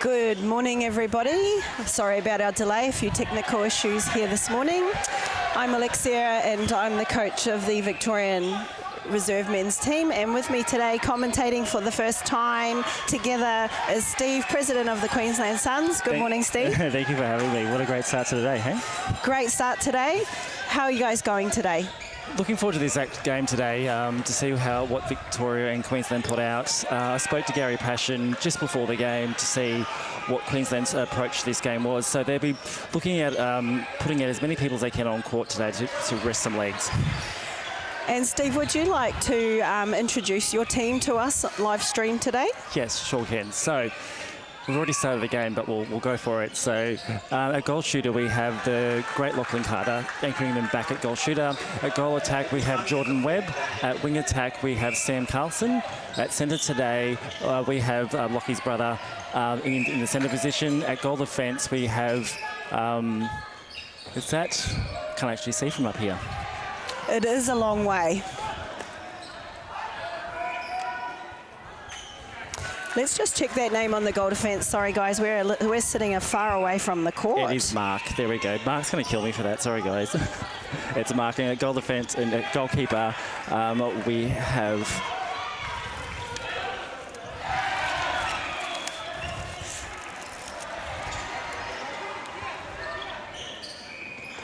Good morning, everybody. Sorry about our delay, a few technical issues here this morning. I'm Alexia and I'm the coach of the Victorian Reserve men's team, and with me today commentating for the first time together is Steve, president of the Queensland Suns. Good morning, Steve. Thank you for having me. What a great start to the day, hey? Great start today. How are you guys going today? Looking forward to this game today to see what Victoria and Queensland put out. I spoke to Gary Passion just before the game to see what Queensland's approach to this game was. So they'll be looking at putting out as many people as they can on court today to rest some legs. And Steve, would you like to introduce your team to us live stream today? Yes, sure can. So we've already started the game, but we'll go for it. So at goal shooter, we have the great Lachlan Carter, anchoring them back at goal shooter. At goal attack, we have Jordan Webb. At wing attack, we have Sam Carlson. At centre today, we have Lockie's brother in the centre position. At goal defence, we have, can't actually see from up here. It is a long way. Let's just check that name on the goal defence. Sorry, guys, we're sitting far away from the court. It is Mark. There we go. Mark's going to kill me for that. Sorry, guys. It's Mark. And at goal defence and at goalkeeper, we have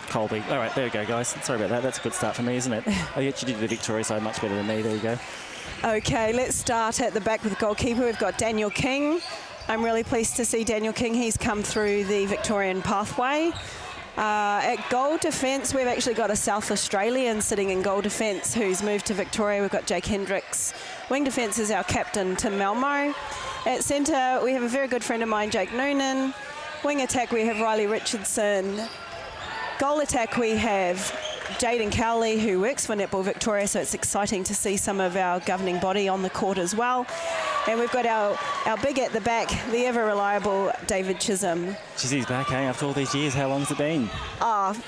Colby. All right, there we go, guys. Sorry about that. That's a good start for me, isn't it? I actually did the Victoria side much better than me. There you go. Okay, let's start at the back with the goalkeeper. We've got Daniel King. I'm really pleased to see Daniel King. He's come through the Victorian pathway. At goal defence, we've actually got a South Australian sitting in goal defence who's moved to Victoria. We've got Jake Hendricks. Wing defence is our captain, Tim Malmo. At centre, we have a very good friend of mine, Jake Noonan. Wing attack, we have Riley Richardson. Goal attack, we have Jaden Cowley, who works for Netball Victoria, so it's exciting to see some of our governing body on the court as well. And we've got our big at the back, the ever-reliable David Chisholm. He's back, hey, after all these years. How long has it been?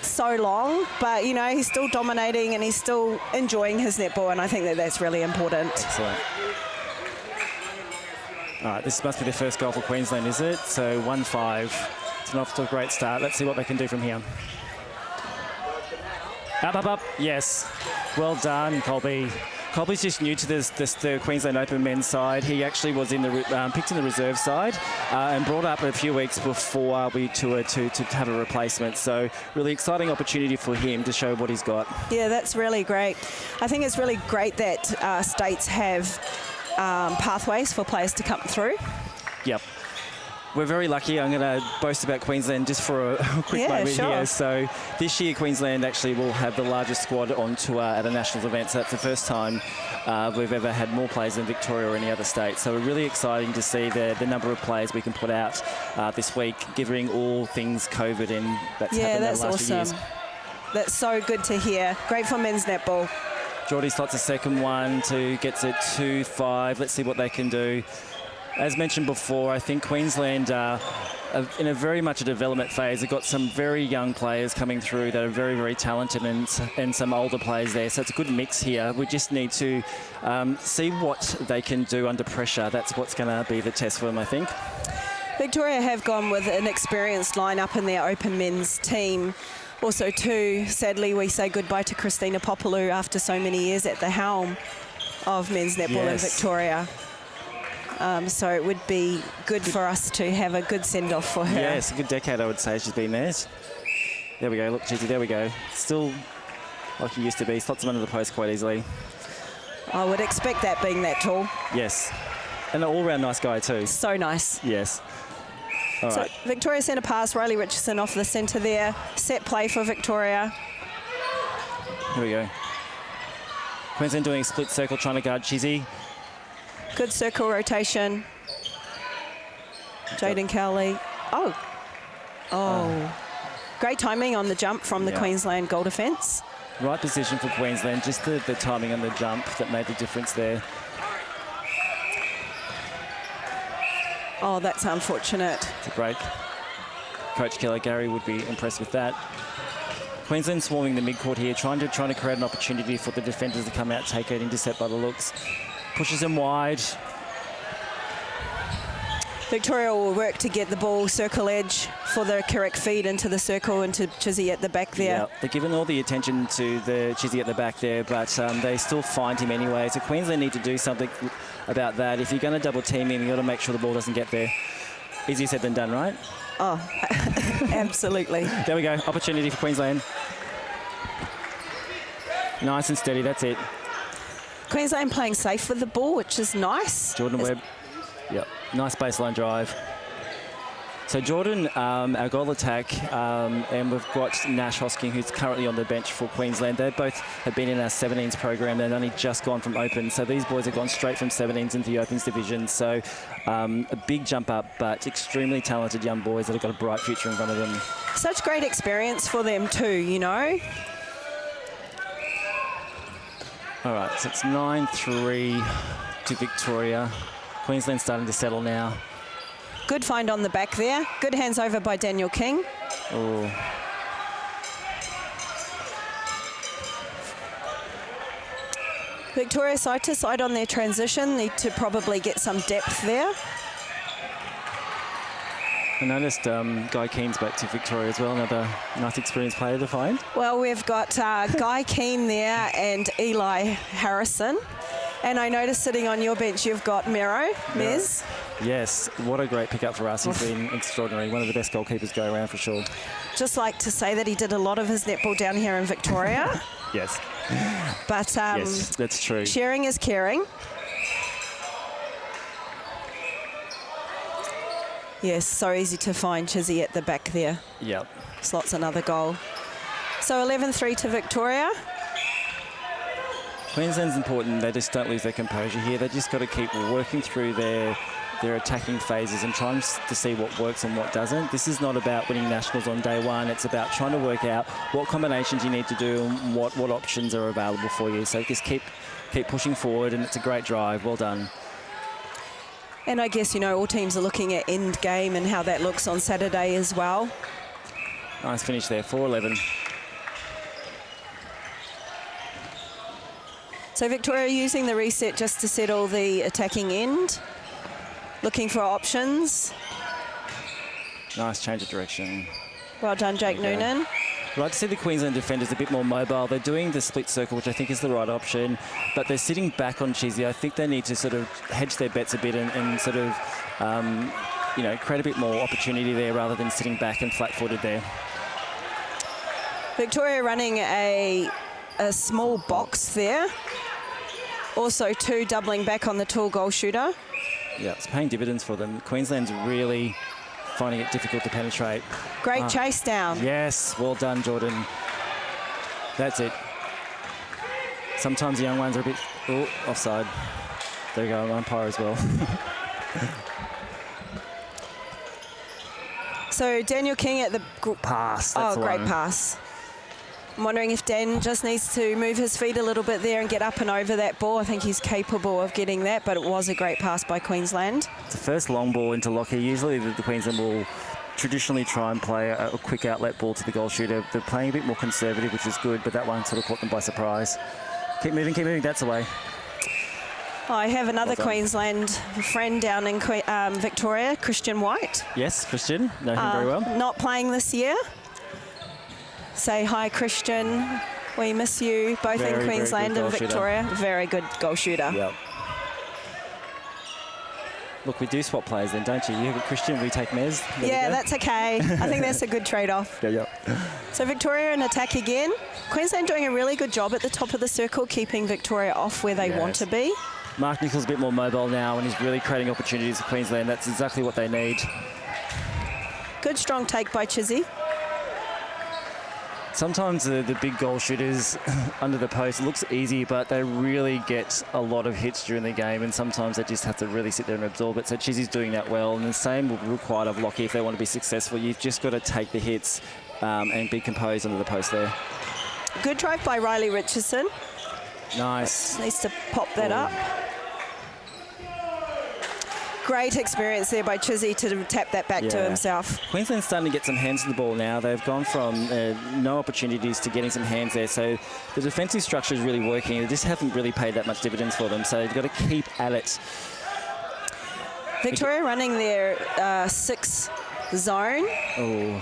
So long, but, you know, he's still dominating and he's still enjoying his netball, and I think that that's really important. Excellent. All right, this must be the first goal for Queensland, is it? So 1-5. It's off to a great start. Let's see what they can do from here. Up. Yes. Well done, Colby. Colby's just new to the Queensland Open men's side. He actually was in the picked in the reserve side and brought up a few weeks before we toured to have a replacement. So really exciting opportunity for him to show what he's got. Yeah, that's really great. I think it's really great that states have pathways for players to come through. Yep. We're very lucky. I'm going to boast about Queensland just for a quick moment here. So this year, Queensland actually will have the largest squad on tour at a national event. So that's the first time we've ever had more players than Victoria or any other state. So we're really exciting to see the number of players we can put out this week, given all things COVID and that's happened in the last few years. That's so good to hear. Great for men's netball. Geordie slots a second one to gets it 2-5. Let's see what they can do. As mentioned before, I think Queensland are in a very much a development phase. They've got some very young players coming through that are very, very talented and some older players there. So it's a good mix here. We just need to see what they can do under pressure. That's what's going to be the test for them, I think. Victoria have gone with an experienced lineup in their open men's team. Also, too, sadly, we say goodbye to Christina Popolou after so many years at the helm of men's netball in Victoria. So it would be good for us to have a good send-off for her. Yes, a good decade, I would say, she's been there. There we go, look, Gigi, there we go. Still like he used to be, slots him under the post quite easily. I would expect that being that tall. Yes, and an all-round nice guy too. So nice. Yes. All so right. Victoria centre pass, Riley Richardson off the centre there. Set play for Victoria. Here we go. Queensland doing a split circle, trying to guard Chizzy. Good circle rotation. Jaden Cowley. Great timing on the jump from the Queensland goal defence. Right position for Queensland, just the timing on the jump that made the difference there. Oh, that's unfortunate. It's a break. Coach Keller Gary would be impressed with that. Queensland swarming the midcourt here, trying to create an opportunity for the defenders to come out, take it, intercept by the looks. Pushes him wide. Victoria will work to get the ball circle edge for the correct feed into the circle into Chizzy at the back there. Yeah, they're giving all the attention to the Chizzy at the back there, but they still find him anyway. So Queensland need to do something about that. If you're going to double team him, you've got to make sure the ball doesn't get there. Easier said than done, right? Oh, absolutely. There we go. Opportunity for Queensland. Nice and steady. That's it. Queensland playing safe with the ball, which is nice. Jordan Webb. Yep. Nice baseline drive. So Jordan, our goal attack, and we've got Nash Hosking, who's currently on the bench for Queensland. They both have been in our 17s program. They've only just gone from Open. So these boys have gone straight from 17s into the Opens division. So a big jump up, but extremely talented young boys that have got a bright future in front of them. Such great experience for them too, you know. All right, so it's 9-3 to Victoria. Queensland starting to settle now. Good find on the back there. Good hands over by Daniel King. Oh. Victoria side to side on their transition. Need to probably get some depth there. I noticed Guy Keane's back to Victoria as well. Another nice experienced player to find. Well, we've got Guy Keane there and Eli Harrison. And I noticed sitting on your bench, you've got Mez. Yes, what a great pickup for us. He's been extraordinary. One of the best goalkeepers go around for sure. Just like to say that he did a lot of his netball down here in Victoria. Yes. But yes, that's true. Sharing is caring. Yes, so easy to find Chizzy at the back there. Yep. Slots another goal. So 11-3 to Victoria. Queensland's important. They just don't lose their composure here. They just got to keep working through their attacking phases and trying to see what works and what doesn't. This is not about winning nationals on day one. It's about trying to work out what combinations you need to do and what options are available for you. So just keep pushing forward, and it's a great drive. Well done. And I guess, you know, all teams are looking at end game and how that looks on Saturday as well. Nice finish there, 4-11. So Victoria using the reset just to settle the attacking end. Looking for options. Nice change of direction. Well done, Jake Noonan. I'd like to see the Queensland defenders a bit more mobile. They're doing the split circle, which I think is the right option, but they're sitting back on Chizzy. I think they need to sort of hedge their bets a bit and sort of, you know, create a bit more opportunity there rather than sitting back and flat-footed there. Victoria running a small box there. Also, two doubling back on the tall goal shooter. Yeah, it's paying dividends for them. Queensland's really finding it difficult to penetrate. Great chase down. Yes, well done, Jordan. That's it. Sometimes the young ones are a bit offside. There you go, umpire as well. So Daniel King at the pass. That's the great one. pass. I'm wondering if Dan just needs to move his feet a little bit there and get up and over that ball. I think he's capable of getting that, but it was a great pass by Queensland. It's the first long ball into Lockie. Usually the Queensland will traditionally try and play a quick outlet ball to the goal shooter. They're playing a bit more conservative, which is good, but that one sort of caught them by surprise. Keep moving, that's the way. I have another Queensland friend down in Victoria, Christian White. Yes, Christian, know him very well. Not playing this year. Say hi, Christian. We miss you, both in Queensland and Victoria. Very good goal shooter. Yep. Look, we do swap players then, don't you? You have Christian, we take Mez. Yeah, that's okay. I think that's a good trade-off. Yeah. So Victoria in attack again. Queensland doing a really good job at the top of the circle, keeping Victoria off where they want to be. Mark Nichol's a bit more mobile now, and he's really creating opportunities for Queensland. That's exactly what they need. Good strong take by Chizzy. Sometimes the big goal shooters under the post, it looks easy, but they really get a lot of hits during the game, and sometimes they just have to really sit there and absorb it. So Chizzy's doing that well, and the same will be required of Lockie if they want to be successful. You've just got to take the hits and be composed under the post there. Good drive by Riley Richardson. Nice. Needs to pop that up. Great experience there by Chizzy to tap that back to himself. Queensland's starting to get some hands to the ball now. They've gone from no opportunities to getting some hands there. So the defensive structure is really working. They just haven't really paid that much dividends for them. So they've got to keep at it. Victoria running their 6 zone. Oh.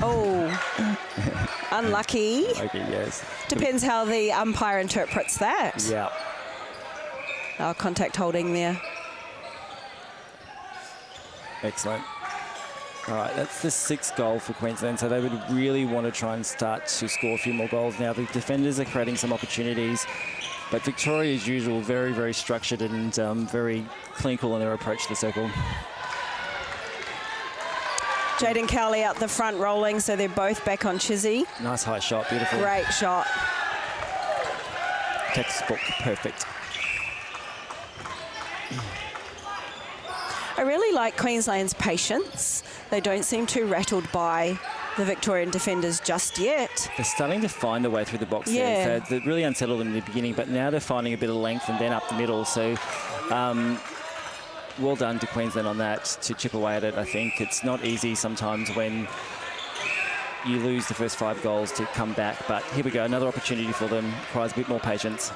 Oh, unlucky. Okay, yes. Depends how the umpire interprets that. Yeah. Contact holding there. Excellent. All right, that's the 6th goal for Queensland, so they would really want to try and start to score a few more goals now. The defenders are creating some opportunities, but Victoria, as usual, very, very structured and very clinical in their approach to the circle. Jaden Cowley out the front rolling, so they're both back on Chizzy. Nice high shot, beautiful. Great shot. Textbook, perfect. I really like Queensland's patience. They don't seem too rattled by the Victorian defenders just yet. They're starting to find a way through the box Yeah. there. So they're really unsettled in the beginning, but now they're finding a bit of length and then up the middle. So well done to Queensland on that, to chip away at it. I think it's not easy sometimes when you lose the first 5 goals to come back, but here we go, another opportunity for them. Requires a bit more patience.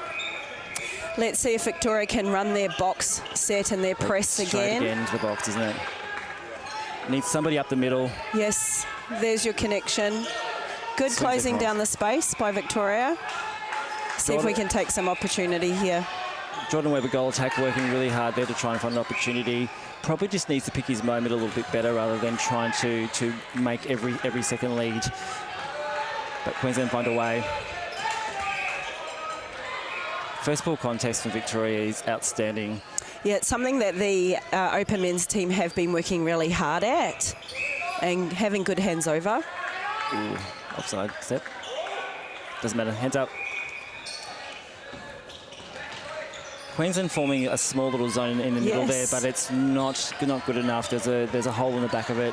Let's see if Victoria can run their box set and their press Straight again. again into the box, isn't it? Needs somebody up the middle. Yes, there's your connection. Good Swings closing across. down the space by Victoria. See if we can take some opportunity here. Jordan Webber goal attack working really hard there to try and find an opportunity. Probably just needs to pick his moment a little bit better rather than trying to make every second lead. But Queensland find a way. First ball contest from Victoria is outstanding. Yeah, it's something that the Open Men's team have been working really hard at and having good hands over. Ooh, offside step. Doesn't matter, hands up. Queensland forming a small little zone in the middle there, but it's not good enough. There's a hole in the back of it.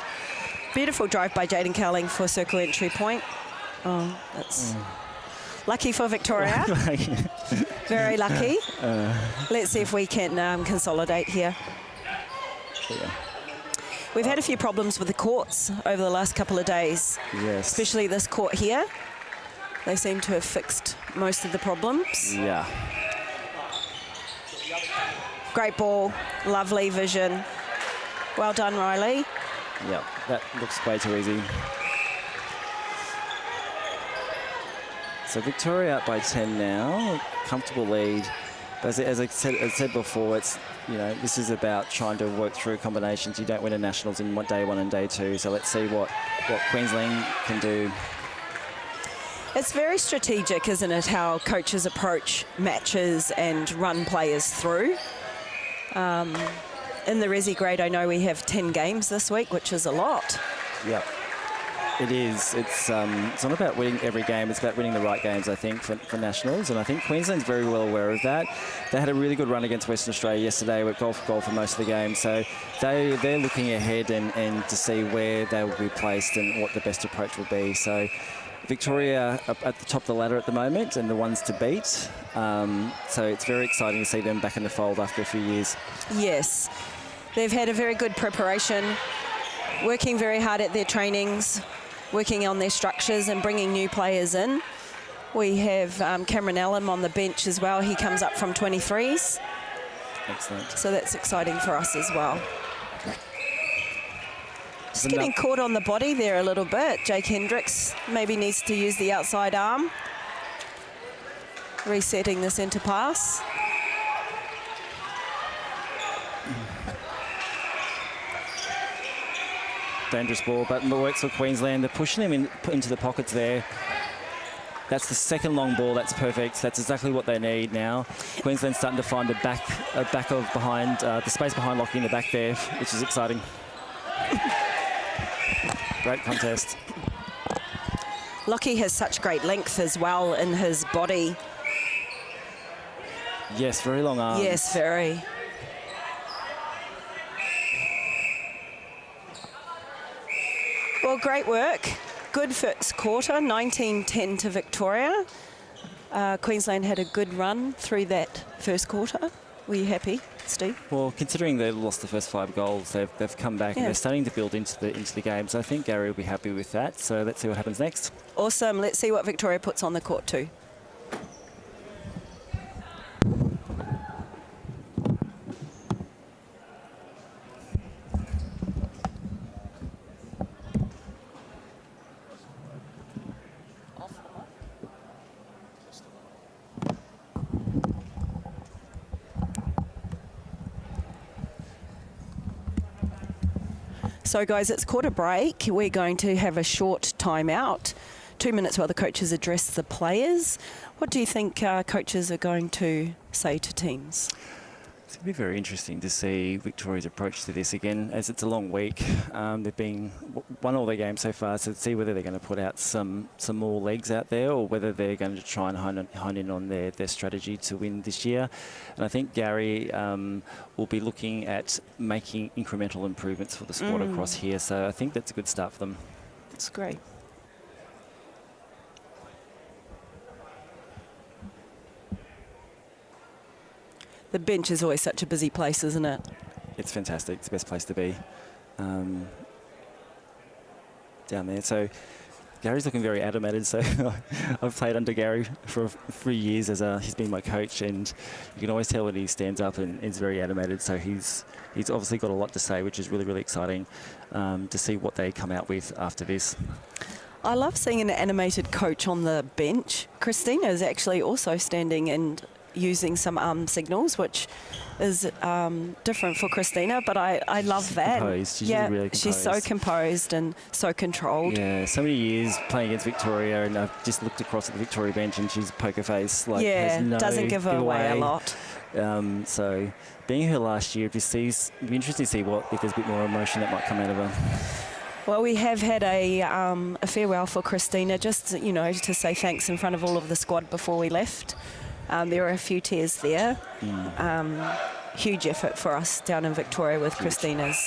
Beautiful drive by Jaden Cowling for circle entry point. Oh, that's lucky for Victoria. Very lucky. Let's see if we can consolidate here. Yeah. We've had a few problems with the courts over the last couple of days, Yes. especially this court here. They seem to have fixed most of the problems. Yeah. Great ball, lovely vision. Well done, Riley. Yeah, that looks way too easy. So Victoria up by 10 now, comfortable lead. But as I said before, it's, you know, this is about trying to work through combinations. You don't win a nationals in day 1 and day 2. So let's see what Queensland can do. It's very strategic, isn't it, how coaches approach matches and run players through. In the Resi grade, I know we have 10 games this week, which is a lot. Yep. It is. It's not about winning every game. It's about winning the right games, I think, for nationals. And I think Queensland's very well aware of that. They had a really good run against Western Australia yesterday with goal for most of the game. So they're looking ahead and to see where they will be placed and what the best approach will be. So Victoria up at the top of the ladder at the moment and the ones to beat. So it's very exciting to see them back in the fold after a few years. Yes. They've had a very good preparation, working very hard at their trainings, working on their structures and bringing new players in. We have Cameron Allen on the bench as well. He comes up from 23s. Excellent. So that's exciting for us as well. Just getting caught on the body there a little bit. Jake Hendricks maybe needs to use the outside arm. Resetting the centre pass. Dangerous ball, but it works for Queensland. They're pushing him into the pockets there. That's the second long ball. That's perfect. That's exactly what they need now. Queensland's starting to find the space behind Lockie in the back there, which is exciting. Great contest. Lockie has such great length as well in his body. Yes, very long arms. Yes, very. Well, great work. Good first quarter, 19-10 to Victoria. Queensland had a good run through that first quarter. Were you happy, Steve? Well, considering they lost the first 5 goals, they've come back and they're starting to build into the game. So I think Gary will be happy with that. So let's see what happens next. Awesome. Let's see what Victoria puts on the court too. So, guys, it's quarter break. We're going to have a short timeout, 2 minutes while the coaches address the players. What do you think coaches are going to say to teams? It's going to be very interesting to see Victoria's approach to this again, as it's a long week. They've won all their games so far, so to see whether they're going to put out some more legs out there or whether they're going to try and hone in on their strategy to win this year. And I think Gary will be looking at making incremental improvements for the squad across here, so I think that's a good start for them. That's great. The bench is always such a busy place, isn't it? It's fantastic. It's the best place to be down there. So Gary's looking very animated. So I've played under Gary for 3 years he's been my coach, and you can always tell when he stands up and is very animated. So he's obviously got a lot to say, which is really, really exciting to see what they come out with after this. I love seeing an animated coach on the bench. Christina is actually also standing and using some arm signals, which is different for Christina, but I love that. Composed. She's really composed. She's so composed and so controlled. Yeah, so many years playing against Victoria, and I've just looked across at the Victoria bench and she's poker face. Like, yeah, has no doesn't give her away a lot. So being here last year, it'd be interesting to see if there's a bit more emotion that might come out of her. Well, we have had a farewell for Christina, just, to say thanks in front of all of the squad before we left. There were a few tears there. Huge effort for us down in Victoria with Christina's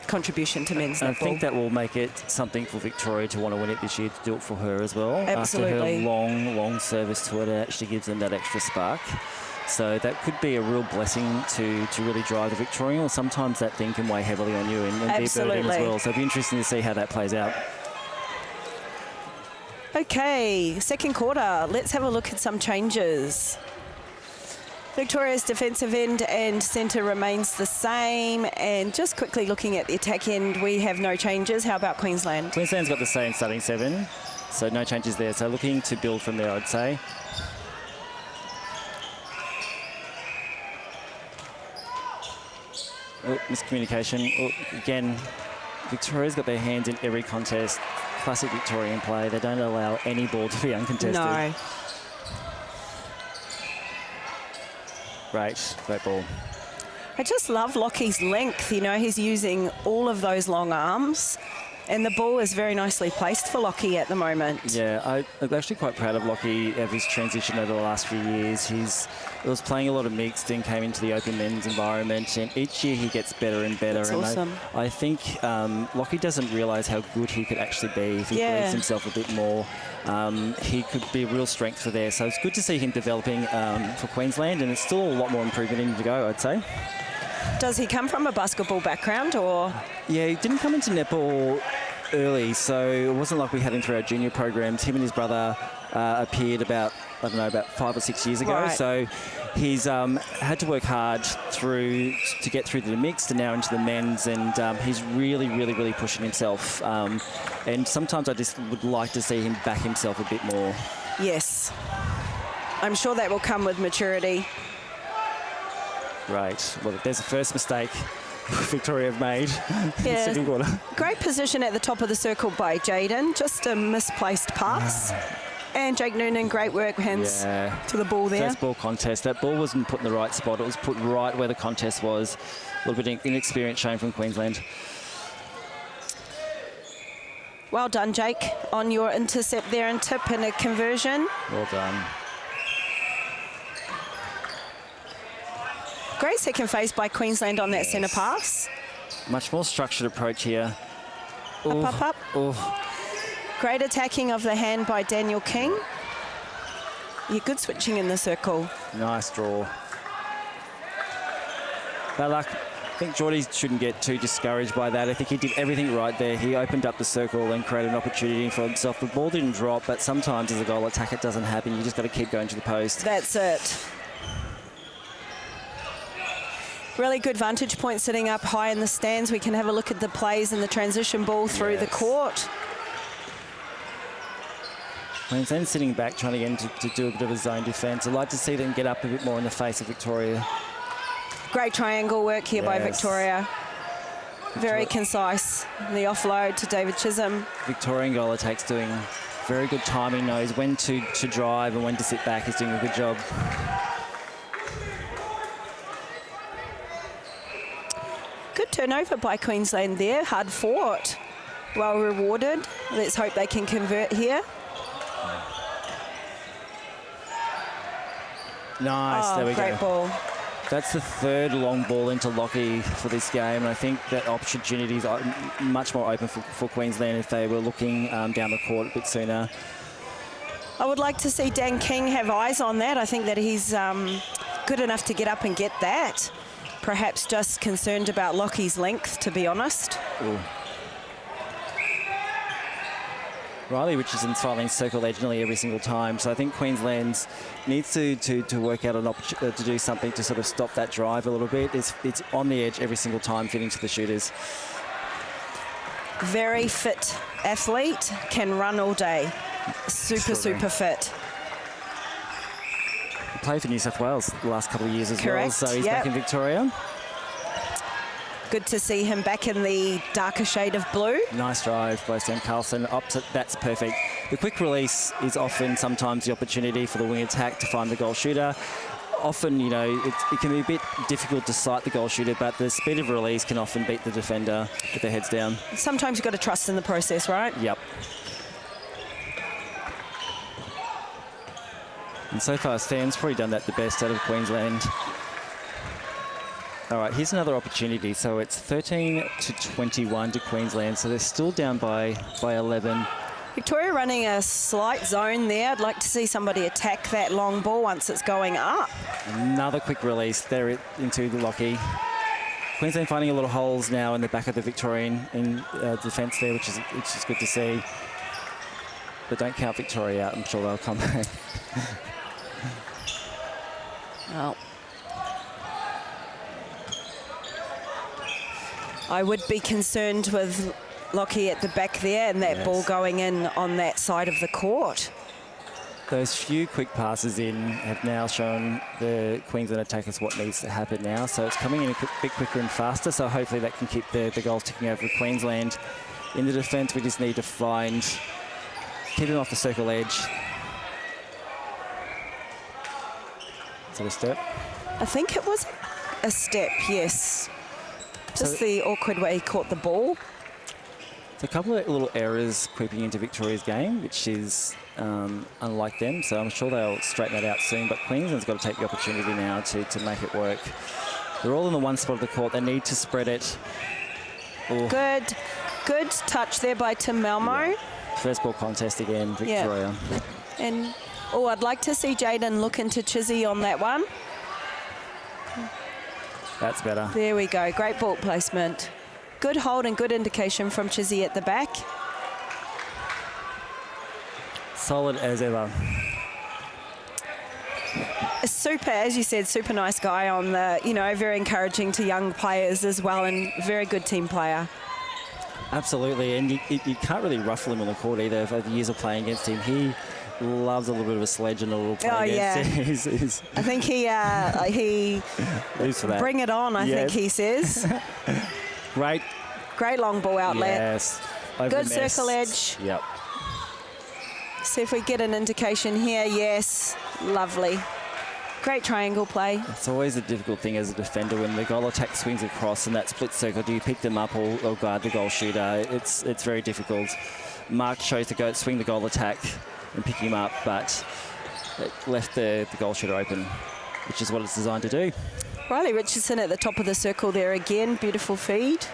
contribution to men's netball. I think that will make it something for Victoria to want to win it this year, to do it for her as well. Absolutely. After her long service to it, it actually gives them that extra spark. So that could be a real blessing to really drive the Victorian, or sometimes that thing can weigh heavily on you and be a burden as well. So it'll be interesting to see how that plays out. Okay, second quarter. Let's have a look at some changes. Victoria's defensive end and centre remains the same. And just quickly looking at the attack end, we have no changes. How about Queensland? Queensland's got the same starting 7, so no changes there. So looking to build from there, I'd say. Oh, miscommunication. Oh, again, Victoria's got their hands in every contest. Classic Victorian play. They don't allow any ball to be uncontested. No. Great ball. I just love Lockie's length. He's using all of those long arms, and the ball is very nicely placed for Lockie at the moment. Yeah, I'm actually quite proud of Lockie, of his transition over the last few years. He was playing a lot of mixed and came into the open men's environment, and each year he gets better and better. That's awesome. I think Lockie doesn't realise how good he could actually be if he believes himself a bit more. He could be a real strength for there. So it's good to see him developing for Queensland, and it's still a lot more improvement in him to go, I'd say. Does he come from a basketball background, or? Yeah, he didn't come into netball early, so it wasn't like we had him through our junior programs. Him and his brother appeared about 5 or 6 years ago. Right. So he's had to work hard to get through the mixed and now into the men's, and he's really pushing himself. And sometimes I just would like to see him back himself a bit more. Yes. I'm sure that will come with maturity. Right. Well, there's the first mistake Victoria have made in the second quarter. Great position at the top of the circle by Jaden. Just a misplaced pass. And Jake Noonan, great work, hands to the ball there. First ball contest. That ball wasn't put in the right spot. It was put right where the contest was. A little bit of inexperience shown from Queensland. Well done, Jake, on your intercept there and tip and a conversion. Well done. Great second phase by Queensland on that centre pass. Much more structured approach here. Up. Great attacking of the hand by Daniel King. Yeah, good switching in the circle. Nice draw. Bad luck. I think Geordie shouldn't get too discouraged by that. I think he did everything right there. He opened up the circle and created an opportunity for himself. The ball didn't drop, but sometimes as a goal attack, it doesn't happen. You just got to keep going to the post. That's it. Really good vantage point sitting up high in the stands. We can have a look at the plays and the transition ball through the court. Queensland sitting back, trying to get into to do a bit of a zone defence. I'd like to see them get up a bit more in the face of Victoria. Great triangle work here by Victoria. Very concise. The offload to David Chisholm. Victorian goal attack's doing very good timing, knows when to drive and when to sit back. He's doing a good job. Good turnover by Queensland there. Hard fought. Well rewarded. Let's hope they can convert here. Nice, there we go. Great ball. That's the third long ball into Lockie for this game, and I think that opportunities are much more open for Queensland if they were looking down the court a bit sooner. I would like to see Dan King have eyes on that. I think that he's good enough to get up and get that. Perhaps just concerned about Lockie's length, to be honest. Ooh. Riley Richardson's filing circle edge nearly every single time, so I think Queensland needs to work out an opportunity to do something to sort of stop that drive a little bit. It's on the edge every single time, fitting to the shooters. Very fit athlete, can run all day. Super fit. He played for New South Wales the last couple of years as Correct. well, so he's back in Victoria. Good to see him back in the darker shade of blue. Nice drive by Sam Carlson. Opposite, that's perfect. The quick release is often sometimes the opportunity for the wing attack to find the goal shooter. Often, you know, it can be a bit difficult to sight the goal shooter, but the speed of release can often beat the defender with their heads down. Sometimes you've got to trust in the process, right? Yep. And so far, Sam's probably done that the best out of Queensland. All right, here's another opportunity. So it's 13-21 to Queensland. So they're still down by 11. Victoria running a slight zone there. I'd like to see somebody attack that long ball once it's going up. Another quick release there into the Lockie. Queensland finding a lot of holes now in the back of the Victorian defence there, which is good to see. But don't count Victoria out. I'm sure they'll come back. Well, I would be concerned with Lockie at the back there and that ball going in on that side of the court. Those few quick passes in have now shown the Queensland attackers what needs to happen now. So it's coming in a bit quicker and faster. So hopefully that can keep the goals ticking over Queensland. In the defence, we just need to keep him off the circle edge. Is that a step? I think it was a step, yes. Just the awkward way he caught the ball. There's a couple of little errors creeping into Victoria's game, which is unlike them. So I'm sure they'll straighten that out soon. But Queensland's got to take the opportunity now to make it work. They're all in the one spot of the court. They need to spread it. Ooh. Good touch there by Tim Malmo. Yeah. First ball contest again, Victoria. Yeah. And I'd like to see Jaden look into Chizzy on that one. That's better. There we go. Great ball placement. Good hold and good indication from Chizzy at the back. Solid as ever. Super, as you said, super nice guy on the, very encouraging to young players as well, and very good team player. Absolutely, and you can't really ruffle him on the court either. Over the years of playing against him, he loves a little bit of a sledge and a little play against him. I think he lives for that. Bring it on, I think he says. Great long ball outlet. Yes. Good circle edge. Yep. See if we get an indication here. Yes, lovely. Great triangle play. It's always a difficult thing as a defender when the goal attack swings across in that split circle. Do you pick them up or guard the goal shooter? It's very difficult. Mark chose to swing the goal attack and pick him up, but it left the goal shooter open, which is what it's designed to do. Riley Richardson at the top of the circle there again. Beautiful feed.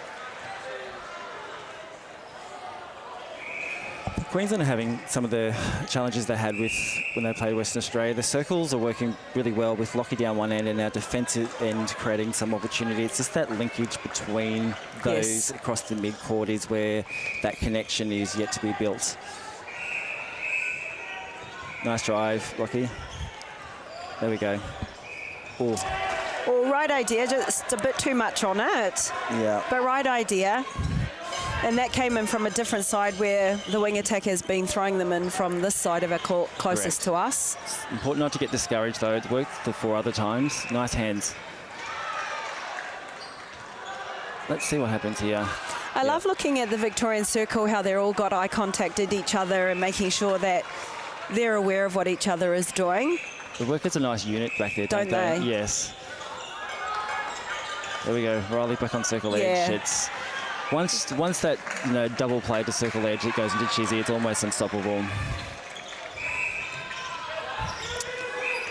Queensland are having some of the challenges they had with when they played Western Australia. The circles are working really well with Lockie down one end and our defensive end creating some opportunity. It's just that linkage between those across the mid-court is where that connection is yet to be built. Nice drive, Lockie. There we go. Ooh. Well, right idea, just a bit too much on it. Yeah. But right idea. And that came in from a different side where the wing attack has been throwing them in from this side of our court closest to us. It's important not to get discouraged, though. It's worked the 4 other times. Nice hands. let's see what happens here. I love looking at the Victorian circle, how they're all got eye contact at each other and making sure that they're aware of what each other is doing. The workers a nice unit back there, don't they? Yes. There we go. Riley back on circle edge. It's once that double play to circle edge, it goes into Chizzy. It's almost unstoppable.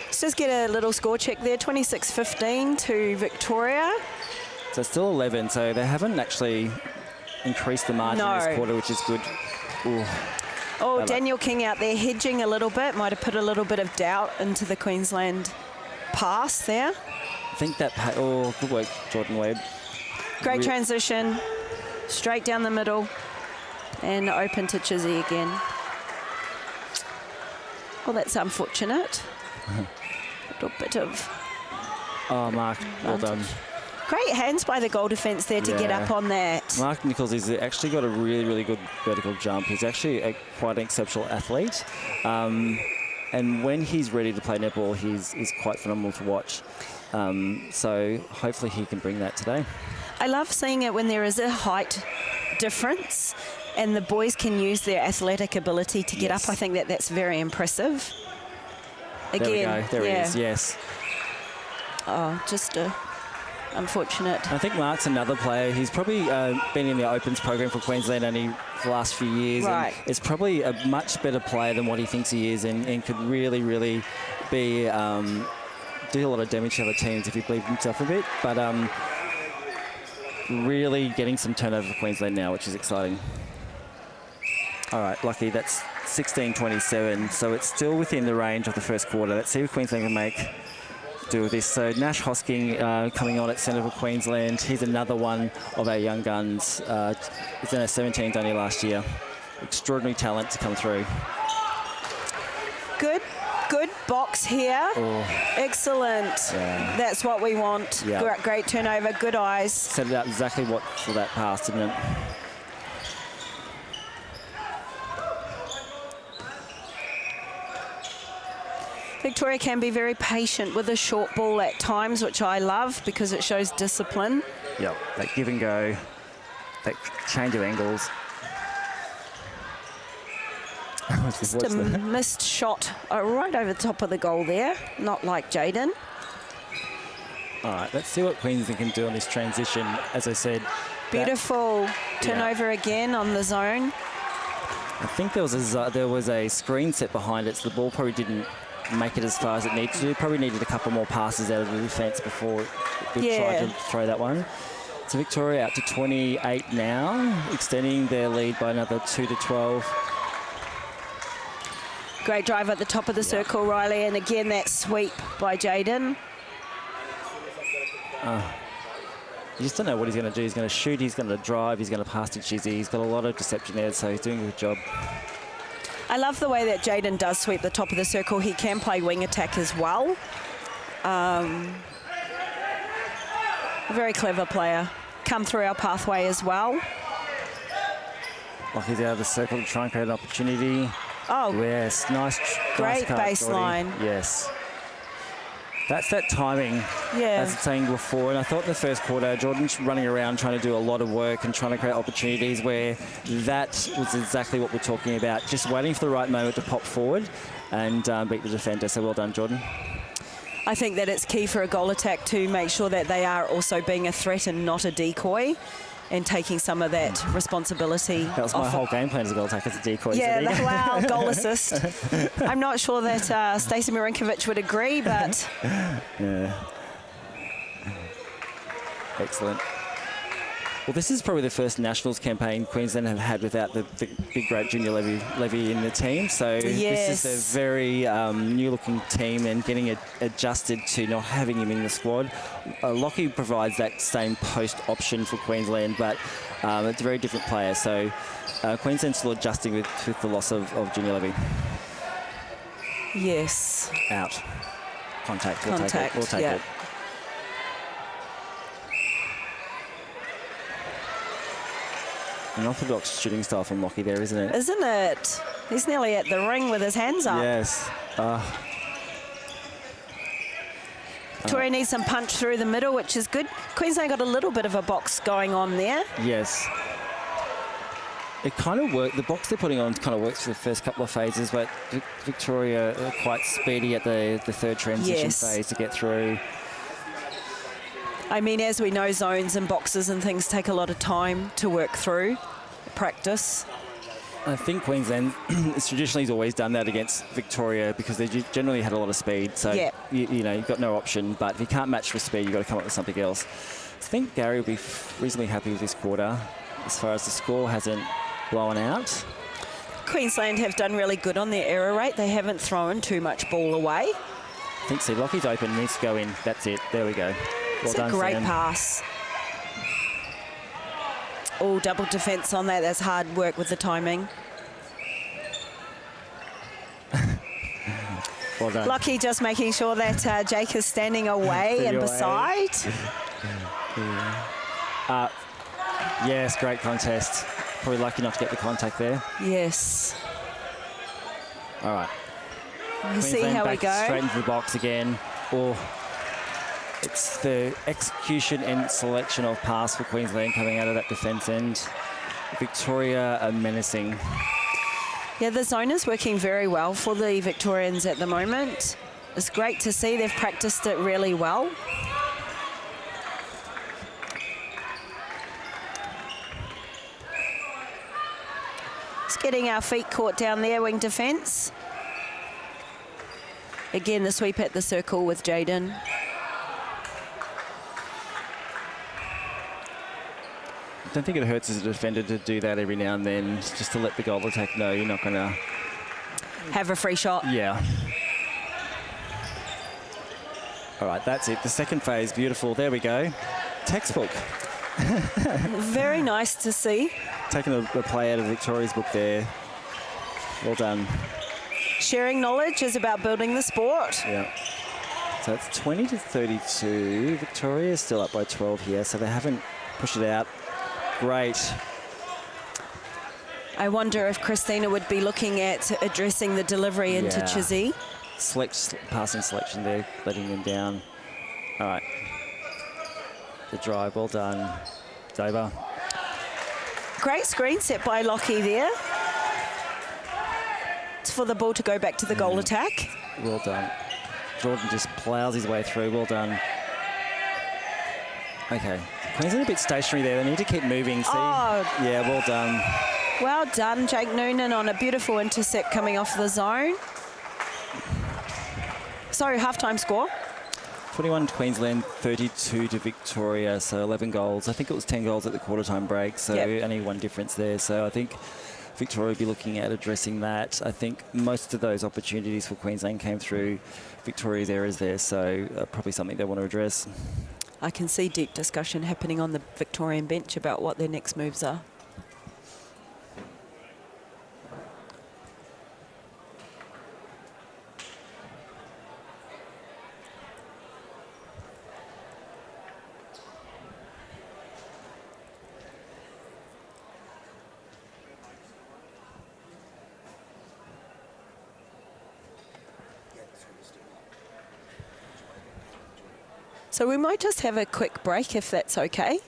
Let's just get a little score check there. 26-15 to Victoria. So still 11. So they haven't actually increased the margin this quarter, which is good. Ooh. Oh, Daniel King out there hedging a little bit. Might have put a little bit of doubt into the Queensland pass there. I think that... Oh, good work, Jordan Webb. Great transition. Straight down the middle. And open to Chizzy again. Well, that's unfortunate. A little bit of... Oh, Mark, well done. Great hands by the goal defence there to get up on that. Mark Nichols has actually got a really, really good vertical jump. He's actually quite an exceptional athlete. And when he's ready to play netball, he's quite phenomenal to watch. So hopefully he can bring that today. I love seeing it when there is a height difference and the boys can use their athletic ability to get up. I think that's very impressive. Again, there we go. There he is, yes. Oh, just unfortunate. I think Mark's another player. He's probably been in the Opens program for Queensland only for the last few years. Right. And is probably a much better player than what he thinks he is and could really, really be do a lot of damage to other teams if he believed himself a bit. But really getting some turnover for Queensland now, which is exciting. All right, lucky, that's 16-27. So it's still within the range of the first quarter. Let's see if Queensland can do with this. So Nash Hosking coming on at centre for Queensland. He's another one of our young guns. He's in our 17 only last year. Extraordinary talent to come through. Good box here. Oh. Excellent. Yeah. That's what we want. Yeah. Great turnover, good eyes. Set it up exactly for that pass, didn't it? Victoria can be very patient with a short ball at times, which I love because it shows discipline. Yep, that give and go, that change of angles. Just a missed shot right over the top of the goal there, not like Jaden. All right, let's see what Queensland can do on this transition. As I said, beautiful turnover again on the zone. I think there was a screen set behind it, so the ball probably didn't make it as far as it needed to. Probably needed a couple more passes out of the defence before we tried to throw that one. So Victoria out to 28 now, extending their lead by another 2-12. Great drive at the top of the circle, Riley, and again that sweep by Jaden. You just don't know what he's going to do. He's going to shoot, he's going to drive, he's going to pass to Chizzy. He's got a lot of deception there, so he's doing a good job. I love the way that Jaden does sweep the top of the circle. He can play wing attack as well. A very clever player. Come through our pathway as well. Like he's out of the circle to try and create an opportunity. Oh, yes, nice. Great nice baseline. Yes. That's that timing, as I was saying before. And I thought in the first quarter, Jordan's running around trying to do a lot of work and trying to create opportunities where that was exactly what we're talking about. Just waiting for the right moment to pop forward and beat the defender. So well done, Jordan. I think that it's key for a goal attack to make sure that they are also being a threat and not a decoy, and taking some of that responsibility. That was my whole game plan as a goal attack as a decoy. Yeah, wow, goal assist. I'm not sure that Stacey Marinkovic would agree, but... Yeah. Excellent. Well, this is probably the first Nationals campaign Queensland have had without the big, great Junior Levy in the team. So this is a very new-looking team and getting adjusted to not having him in the squad. Lockie provides that same post option for Queensland, but it's a very different player. So Queensland's still adjusting with the loss of Junior Levy. Yes. Out. Contact. We'll take it. We'll take it. An orthodox shooting style from Lockie there, isn't it? Isn't it? He's nearly at the ring with his hands up. Yes. Victoria needs some punch through the middle, which is good. Queensland got a little bit of a box going on there. Yes. It kind of worked. The box they're putting on kind of works for the first couple of phases, but Victoria are quite speedy at the third transition phase to get through. I mean, as we know, zones and boxes and things take a lot of time to work through, practice. I think Queensland traditionally has always done that against Victoria because they generally had a lot of speed. So, you know, you've got no option. But if you can't match with speed, you've got to come up with something else. I think Gary will be reasonably happy with this quarter as far as the score hasn't blown out. Queensland have done really good on their error rate. They haven't thrown too much ball away. I think, see, Lockie's open, needs to go in. That's it. There we go. It's a great pass. Oh, double defence on that. That's hard work with the timing. Well done. Lockie just making sure that Jake is standing away and beside. Yes, great contest. Probably lucky not to get the contact there. Yes. All right. We'll see how we go. Straight into the box again. Oh, it's the execution and selection of pass for Queensland coming out of that defence end. Victoria are menacing. Yeah, the zone is working very well for the Victorians at the moment. It's great to see. They've practiced it really well. Just getting our feet caught down there, wing defence. Again, the sweep at the circle with Jaden. I don't think it hurts as a defender to do that every now and then, just to let the goal attack know you're not going to have a free shot. Yeah. All right, that's it. The second phase, beautiful. There we go. Textbook. Very nice to see. Taking the play out of Victoria's book there. Well done. Sharing knowledge is about building the sport. Yeah. So it's 20-32. Victoria is still up by 12 here, so they haven't pushed it out. Great. I wonder if Christina would be looking at addressing the delivery into Chizzy. Passing selection there, letting them down. All right. The drive, well done. It's over. Great screen set by Lockie there. It's for the ball to go back to the goal attack. Well done. Jordan just ploughs his way through. Well done. Okay. Queensland a bit stationary there. They need to keep moving. See? Oh. Yeah, well done. Well done, Jake Noonan on a beautiful intercept coming off the zone. So, halftime score? 21 Queensland, 32 to Victoria, so 11 goals. I think it was 10 goals at the quarter-time break, so only one difference there. So I think Victoria will be looking at addressing that. I think most of those opportunities for Queensland came through Victoria's errors there, so probably something they want to address. I can see deep discussion happening on the Victorian bench about what their next moves are. So we might just have a quick break if that's okay,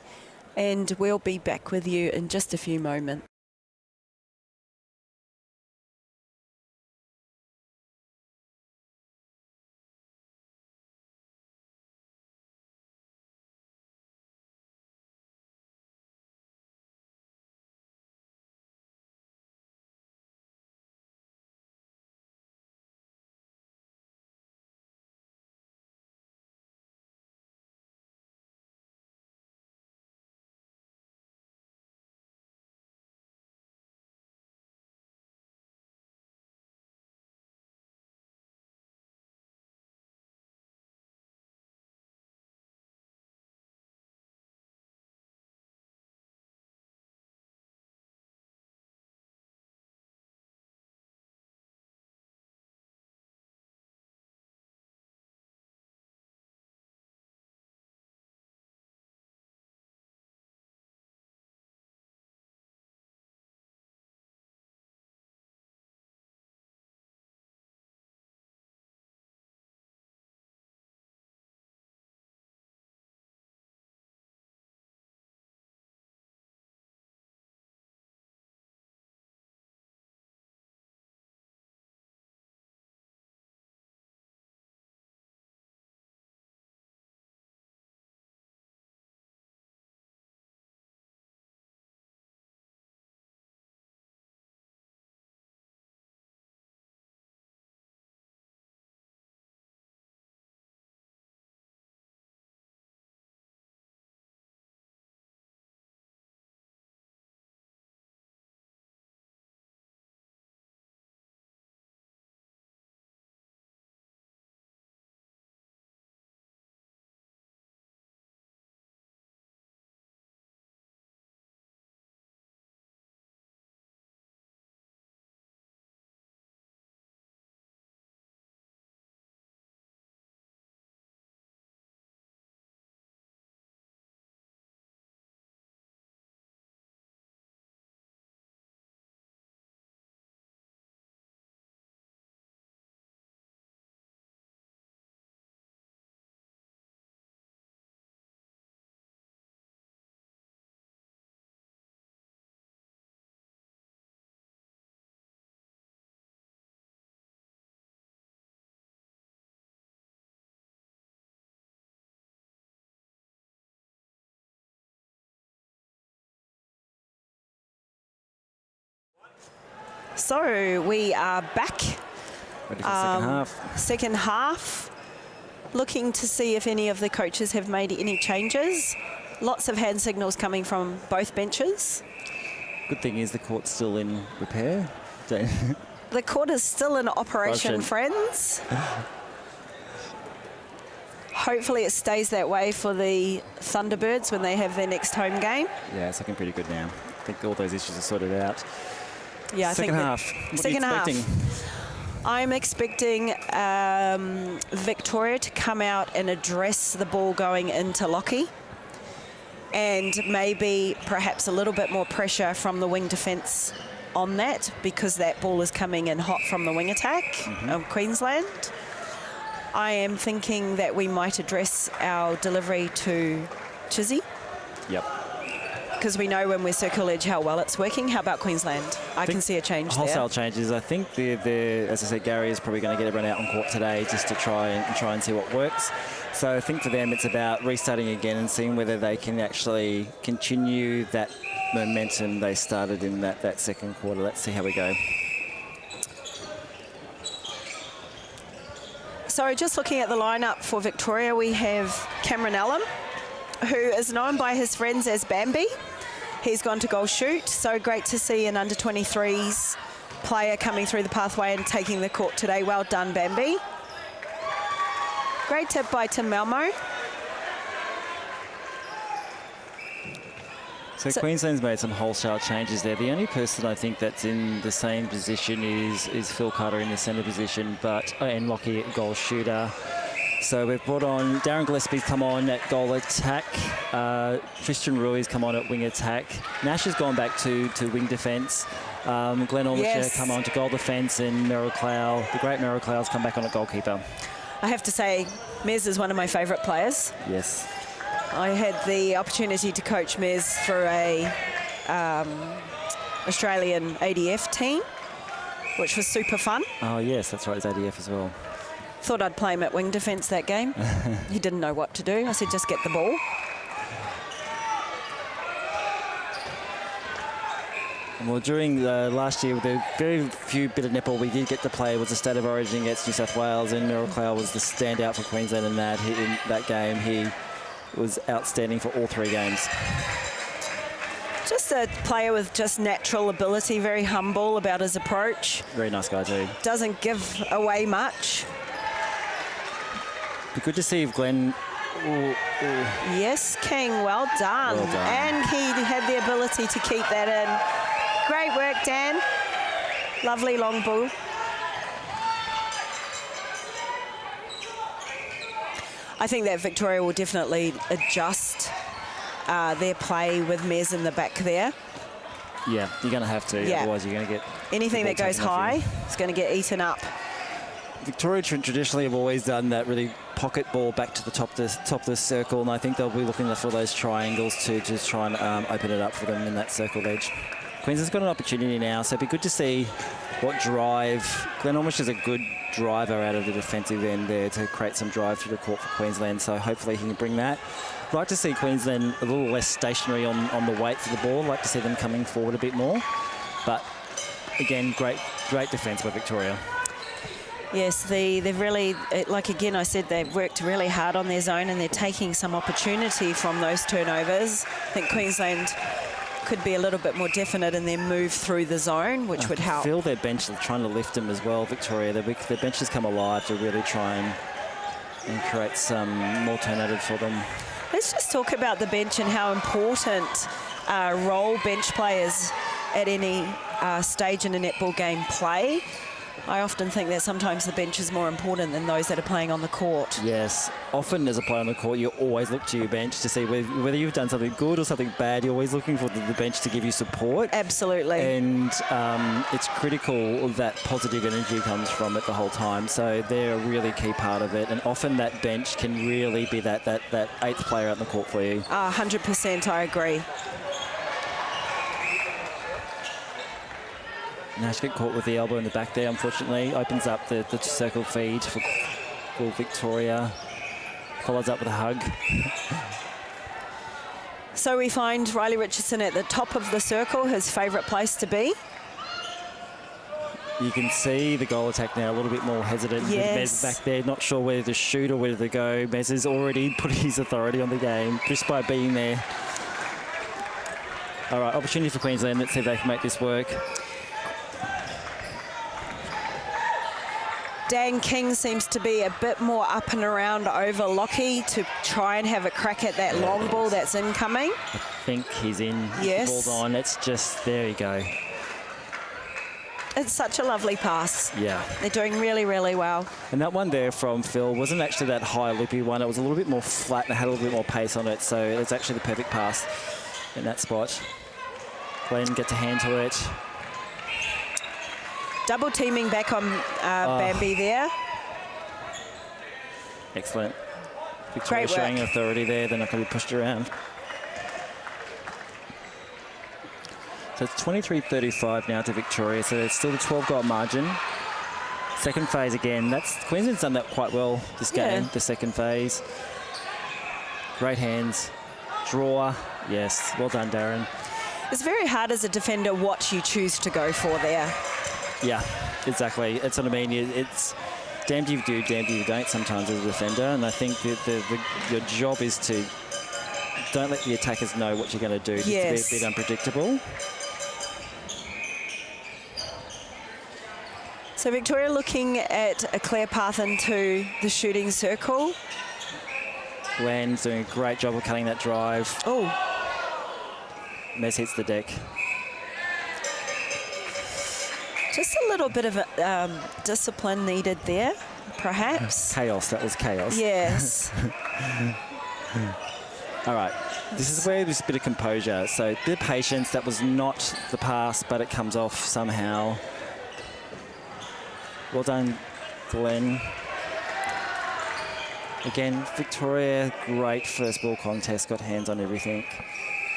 and we'll be back with you in just a few moments. So we are back. Ready for the second half. Second half. Looking to see if any of the coaches have made any changes. Lots of hand signals coming from both benches. Good thing is the court's still in repair. The court is still in operation, friends. Hopefully it stays that way for the Thunderbirds when they have their next home game. Yeah, it's looking pretty good now. I think all those issues are sorted out. Yeah, I think second half. What are you expecting? I'm expecting Victoria to come out and address the ball going into Lockie, and maybe perhaps a little bit more pressure from the wing defence on that, because that ball is coming in hot from the wing attack of Queensland. I am thinking that we might address our delivery to Chizzy. Yep. Because we know when we're circle edge how well it's working. How about Queensland? I can see a change wholesale there. changes. I think as I said, Gary is probably going to get everyone out on court today just to try and see what works. So I think for them it's about restarting again and seeing whether they can actually continue that momentum they started in that second quarter. Let's see how we go. So just looking at the lineup for Victoria, we have Cameron Allen, who is known by his friends as Bambi. He's gone to goal shoot. So great to see an under-23s player coming through the pathway and taking the court today. Well done, Bambi. Great tip by Tim Malmo. So Queensland's made some wholesale changes there. The only person I think that's in the same position is Phil Carter in the centre position, and Lockie at goal shooter. So we've brought on Darren Gillespie's come on at goal attack. Tristan Rui's come on at wing attack. Nash has gone back to wing defence. Glenn Ormisher come on to goal defence, and Merrill Clow, the great Merrill Clow's come back on at goalkeeper. I have to say, Mez is one of my favourite players. Yes. I had the opportunity to coach Mez for a Australian ADF team, which was super fun. Oh, yes, that's right, it's ADF as well. Thought I'd play him at wing defence that game. He didn't know what to do. I said, just get the ball. Well, during the last year, with the very few bit of netball we did get to play was the State of Origin against New South Wales, and Merrill Clow was the standout for Queensland in that game. He was outstanding for all three games. Just a player with just natural ability, very humble about his approach. Very nice guy too. Doesn't give away much. Be good to see if Glenn... Yes, King, well done. Well done. And he had the ability to keep that in. Great work, Dan. Lovely long ball. I think that Victoria will definitely adjust their play with Mez in the back there. Yeah, you're going to have to, otherwise you're going to get... Anything that goes high is going to get eaten up. Victoria traditionally have always done that really pocket ball back to the top of the circle, and I think they'll be looking for those triangles to just try and open it up for them in that circle edge. Queensland's got an opportunity now, so it'd be good to see what drive. Glenn Ormish is a good driver out of the defensive end there to create some drive through the court for Queensland, so hopefully he can bring that. I'd like to see Queensland a little less stationary on the weight for the ball. I'd like to see them coming forward a bit more. But again, great defence by Victoria. Yes, they've really, like again I said, they've worked really hard on their zone and they're taking some opportunity from those turnovers. I think Queensland could be a little bit more definite in their move through the zone, which would help. I feel their bench is trying to lift them as well, Victoria. Their bench has come alive to really try and create some more turnovers for them. Let's just talk about the bench and how important role bench players at any stage in a netball game play. I often think that sometimes the bench is more important than those that are playing on the court. Yes, often as a player on the court, you always look to your bench to see whether you've done something good or something bad. You're always looking for the bench to give you support. Absolutely. And it's critical that positive energy comes from it the whole time. So they're a really key part of it. And often that bench can really be that eighth player out on the court for you. 100%, I agree. Nash get caught with the elbow in the back there, unfortunately. Opens up the circle feed for Victoria. Follows up with a hug. So we find Riley Richardson at the top of the circle, his favourite place to be. You can see the goal attack now a little bit more hesitant. Yes. Mez back there, not sure whether to shoot or whether to go. Mez has already put his authority on the game just by being there. All right, opportunity for Queensland. Let's see if they can make this work. Dan King seems to be a bit more up and around over Lockie to try and have a crack at that long ball that's incoming. I think he's in. Yes. The ball's on. It's just, there you go. It's such a lovely pass. Yeah. They're doing really, really well. And that one there from Phil wasn't actually that high loopy one. It was a little bit more flat and it had a little bit more pace on it. So it's actually the perfect pass in that spot. Glenn gets a hand to it. Double teaming back on Bambi there. Excellent. Victoria showing authority there. They're not going to be pushed around. So it's 23-35 now to Victoria. So it's still a 12-goal margin. Second phase again. Queensland's done that quite well this game, the second phase. Great hands. Draw. Yes, well done, Darren. It's very hard as a defender what you choose to go for there. Yeah, exactly. That's what I mean. It's damned if you do, damned if you don't sometimes as a defender. And I think your job is to don't let the attackers know what you're going to do. Just to be a bit unpredictable. So Victoria looking at a clear path into the shooting circle. Glenn's doing a great job of cutting that drive. Oh. Mez hits the deck. Just a little bit of discipline needed there, perhaps. Chaos, that was chaos. Yes. All right, this is where there's a bit of composure. So a bit of patience, that was not the pass, but it comes off somehow. Well done, Glenn. Again, Victoria, great first ball contest, got hands on everything.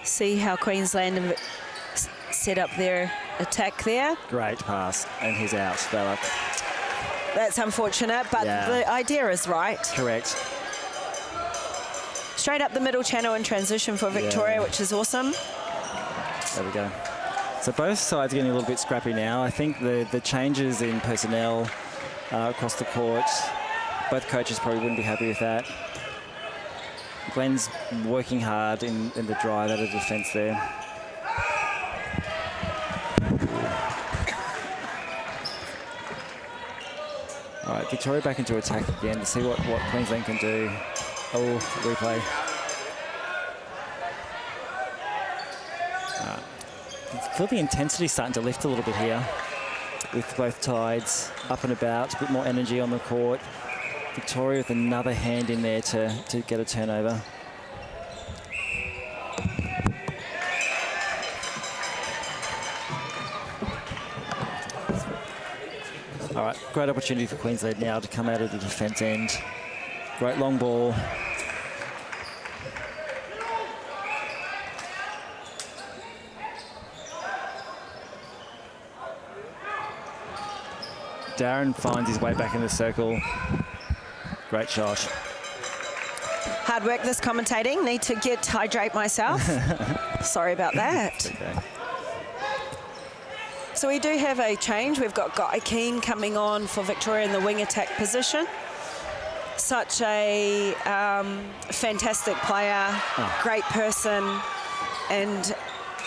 See how Queensland set up their attack there. Great pass, and he's out, Bella. That's unfortunate, but the idea is right. Correct. Straight up the middle channel in transition for Victoria, which is awesome. There we go. So both sides are getting a little bit scrappy now. I think the changes in personnel across the court, both coaches probably wouldn't be happy with that. Glenn's working hard in the drive out of defence there. All right, Victoria back into attack again to see what Queensland can do. Oh, replay. I feel the intensity starting to lift a little bit here with both sides up and about, a bit more energy on the court. Victoria with another hand in there to get a turnover. All right, great opportunity for Queensland now to come out of the defence end. Great long ball. Darren finds his way back in the circle. Great shot. Hard work this commentating. Need to hydrate myself. Sorry about that. Okay. So we do have a change. We've got Guy Keane coming on for Victoria in the wing attack position. Such a fantastic player, great person, and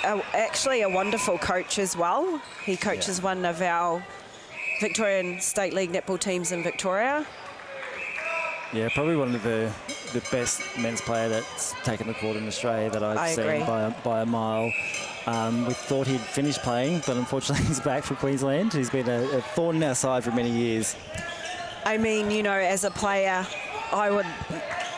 actually a wonderful coach as well. He coaches one of our Victorian State League netball teams in Victoria. Yeah, probably one of the best men's player that's taken the court in Australia that I've seen by a mile. We thought he'd finished playing, but unfortunately he's back for Queensland. He's been a thorn in our side for many years. I mean, you know, as a player, I would,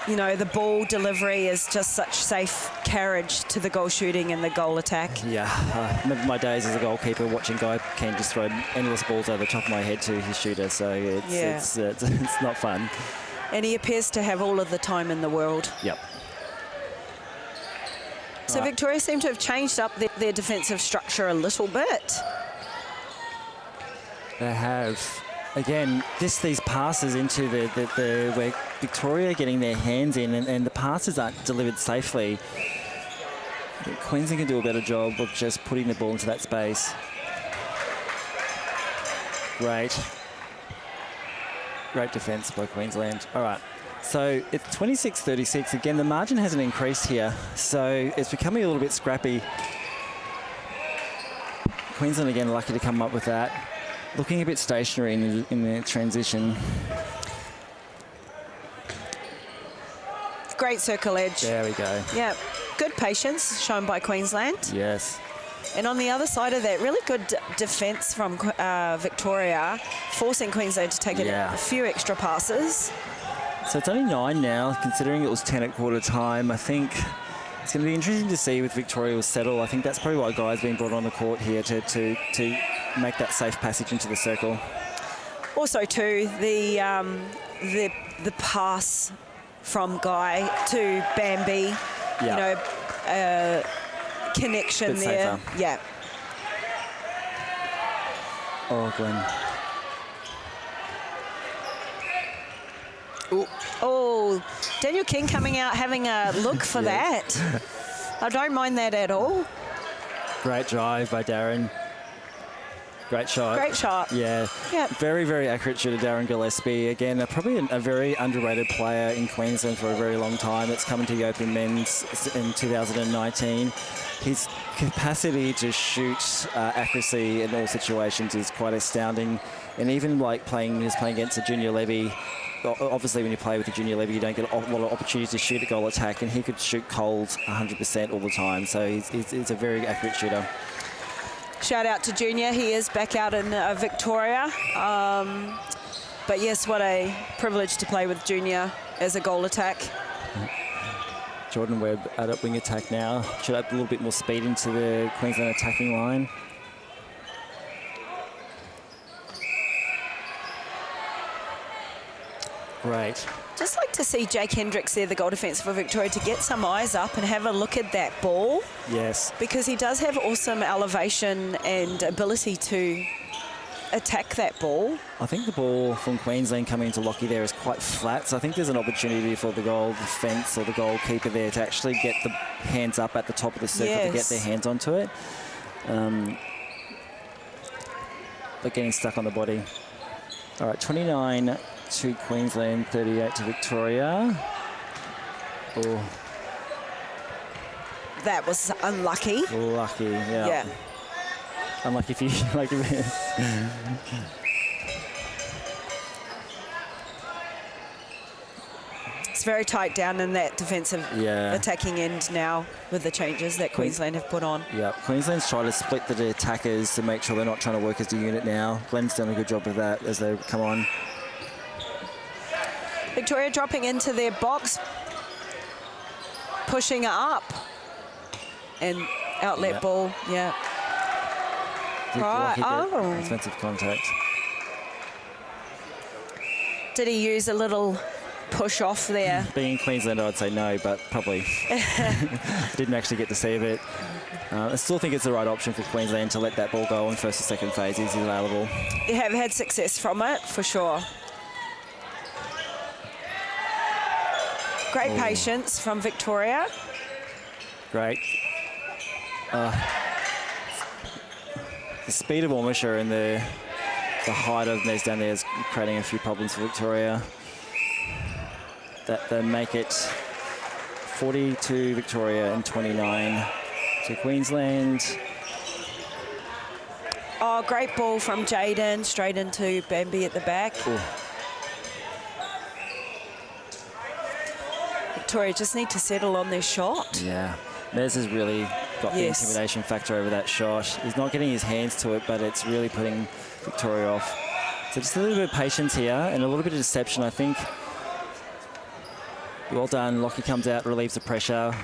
you know, the ball delivery is just such safe carriage to the goal shooting and the goal attack. Yeah, I remember my days as a goalkeeper watching Guy Keane just throw endless balls over the top of my head to his shooter, so it's not fun. And he appears to have all of the time in the world. Yep. So Victoria seem to have changed up their defensive structure a little bit. They have. Again, these passes into where Victoria getting their hands in and the passes aren't delivered safely. Queensland can do a better job of just putting the ball into that space. Great. Great defence by Queensland. All right. So it's 26-36. Again, the margin hasn't increased here. So it's becoming a little bit scrappy. Queensland, again, lucky to come up with that. Looking a bit stationary in the transition. Great circle edge. There we go. Yeah, good patience shown by Queensland. Yes. And on the other side of that, really good defence from Victoria, forcing Queensland to take a few extra passes. So it's only 9 now, considering it was 10 at quarter time. I think it's going to be interesting to see with Victoria settle. I think that's probably why Guy's been brought on the court here to make that safe passage into the circle. Also, too, the pass from Guy to Bambi, you know, connection bit there. Safer. Yeah. Oh, Glenn. Ooh. Oh, Daniel King coming out having a look for that. I don't mind that at all. Great drive by Darren. Great shot. Great shot. Yeah. Yep. Very, very accurate shooter, Darren Gillespie. Again, probably a very underrated player in Queensland for a very long time. It's coming to the Open Men's in 2019. His capacity to shoot accuracy in all situations is quite astounding. And even like playing against a junior levy, obviously when you play with a junior levy, you don't get a lot of opportunities to shoot a goal attack, and he could shoot cold 100% all the time. So he's a very accurate shooter. Shout out to Junior. He is back out in Victoria. But yes, what a privilege to play with Junior as a goal attack. Jordan Webb at wing attack now. Should add a little bit more speed into the Queensland attacking line. Great. Just like to see Jake Hendricks there, the goal defence for Victoria, to get some eyes up and have a look at that ball. Yes. Because he does have awesome elevation and ability to attack that ball. I think the ball from Queensland coming into Lockie there is quite flat, so I think there's an opportunity for the goal defence or the goalkeeper there to actually get the hands up at the top of the circle to get their hands onto it. But getting stuck on the body. All right, 29 to Queensland, 38 to Victoria. Oh. That was unlucky. Lucky, yeah. Unlucky for you. Like it's very tight down in that defensive attacking end now with the changes that Queensland have put on. Yeah, Queensland's trying to split the attackers to make sure they're not trying to work as a unit now. Glenn's done a good job of that as they come on. Victoria dropping into their box, pushing up, and outlet ball, Right, Offensive contact. Did he use a little push off there? Being Queensland, I'd say no, but probably didn't actually get to see it. I still think it's the right option for Queensland to let that ball go in first or second phase. Easy available. You have had success from it, for sure. Great patience from Victoria. Great. The speed of Ormisha and the height of Nez down there is creating a few problems for Victoria. That they make it 40 to Victoria and 29 to Queensland. Oh, great ball from Jaden, straight into Bambi at the back. Ooh. Victoria just need to settle on their shot. Yeah, Nez has really got the intimidation factor over that shot. He's not getting his hands to it, but it's really putting Victoria off. So just a little bit of patience here and a little bit of deception, I think. Well done. Lockie comes out, relieves the pressure.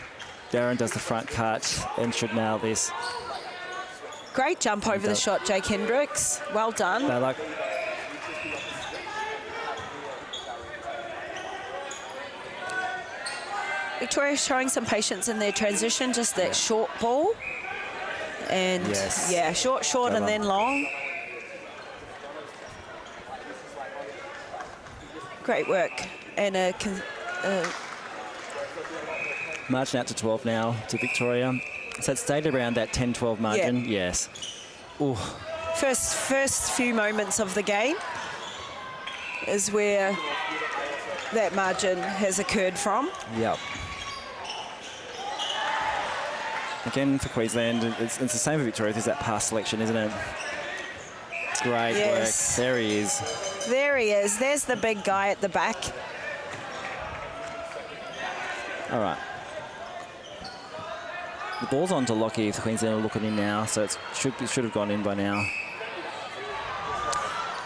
Darren does the front cut and should nail this. Great jump over the shot, Jake Hendricks. Well done. Bad luck. Victoria showing some patience in their transition, just that short ball. And short, and then long. Great work. And marching out to 12 now to Victoria. So it stayed around that 10-12 margin? Yeah. Yes. Ooh. First few moments of the game is where that margin has occurred from. Yep. Again, for Queensland, it's the same for Victoria. There's that pass selection, isn't it? Great work. There he is. There he is. There's the big guy at the back. All right. The ball's on to Lockie if Queensland are looking in now, so it should have gone in by now.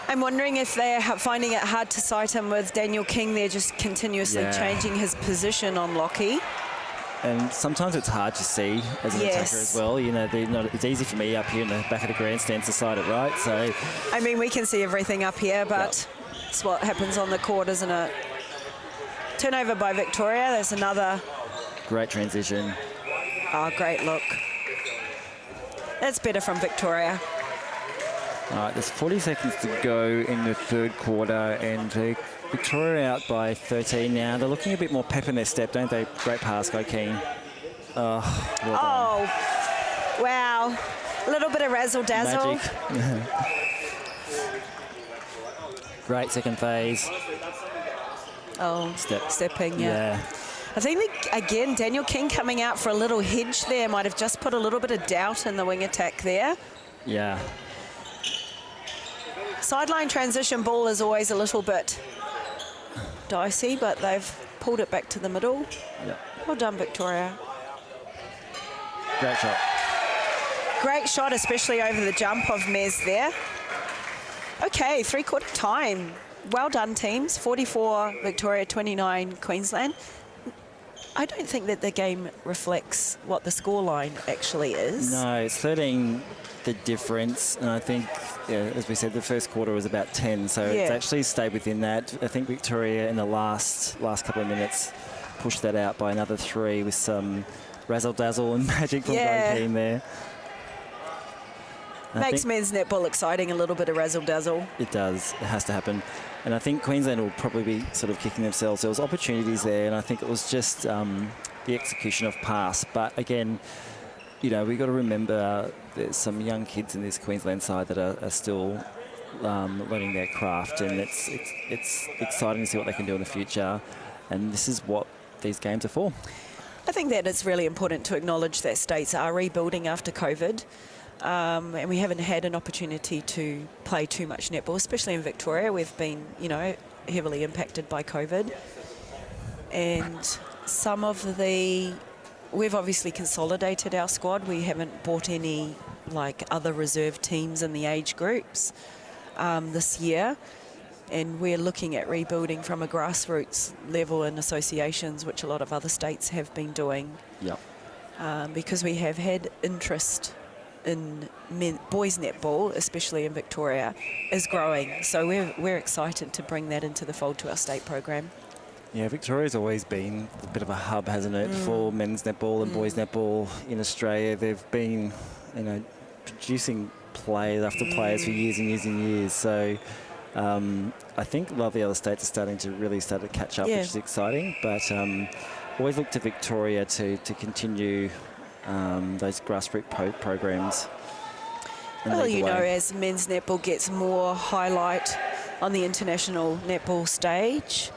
I'm wondering if they're finding it hard to sight him with Daniel King. They're just continuously changing his position on Lockie. And sometimes it's hard to see as an attacker as well. You know, it's easy for me up here in the back of the grandstand to sight it right. So, I mean, we can see everything up here, but it's what happens on the court, isn't it? Turnover by Victoria. There's another great transition. Oh, great look. That's better from Victoria. All right, there's 40 seconds to go in the third quarter, and Victoria out by 13 now. They're looking a bit more pep in their step, don't they? Great pass, go King. Well done. Wow. A little bit of razzle-dazzle. Great second phase. Stepping, yeah. I think, again, Daniel King coming out for a little hedge there might have just put a little bit of doubt in the wing attack there. Yeah. Sideline transition ball is always a little bit dicey, but they've pulled it back to the middle. Yeah. Well done, Victoria. Great shot. Great shot, especially over the jump of Mez there. Okay, three-quarter time. Well done, teams. 44 Victoria, 29 Queensland. I don't think that the game reflects what the scoreline actually is. No, it's 13 the difference, and I think, as we said, the first quarter was about 10, so it's actually stayed within that. I think Victoria in the last couple of minutes pushed that out by another 3 with some razzle-dazzle and magic from King there. Makes men's netball exciting, a little bit of razzle-dazzle. It does. It has to happen. And I think Queensland will probably be sort of kicking themselves. There was opportunities there, and I think it was just the execution of pass. But again, you know, we've got to remember there's some young kids in this Queensland side that are still learning their craft, and it's exciting to see what they can do in the future. And this is what these games are for. I think that it's really important to acknowledge that states are rebuilding after COVID. And we haven't had an opportunity to play too much netball, especially in Victoria. We've been, you know, heavily impacted by COVID. And we've obviously consolidated our squad. We haven't bought any, like, other reserve teams in the age groups this year. And we're looking at rebuilding from a grassroots level in associations, which a lot of other states have been doing. Yep. Because we have had interest in boys netball, especially in Victoria, is growing. So we're excited to bring that into the fold to our state program. Yeah, Victoria's always been a bit of a hub, hasn't it, for men's netball and boys netball in Australia. They've been, you know, producing players after players for years and years and years. So I think a lot of the other states are starting to catch up, which is exciting. But always look to Victoria to continue those grassroots programs. Well, you know, as men's netball gets more highlight on the international netball stage,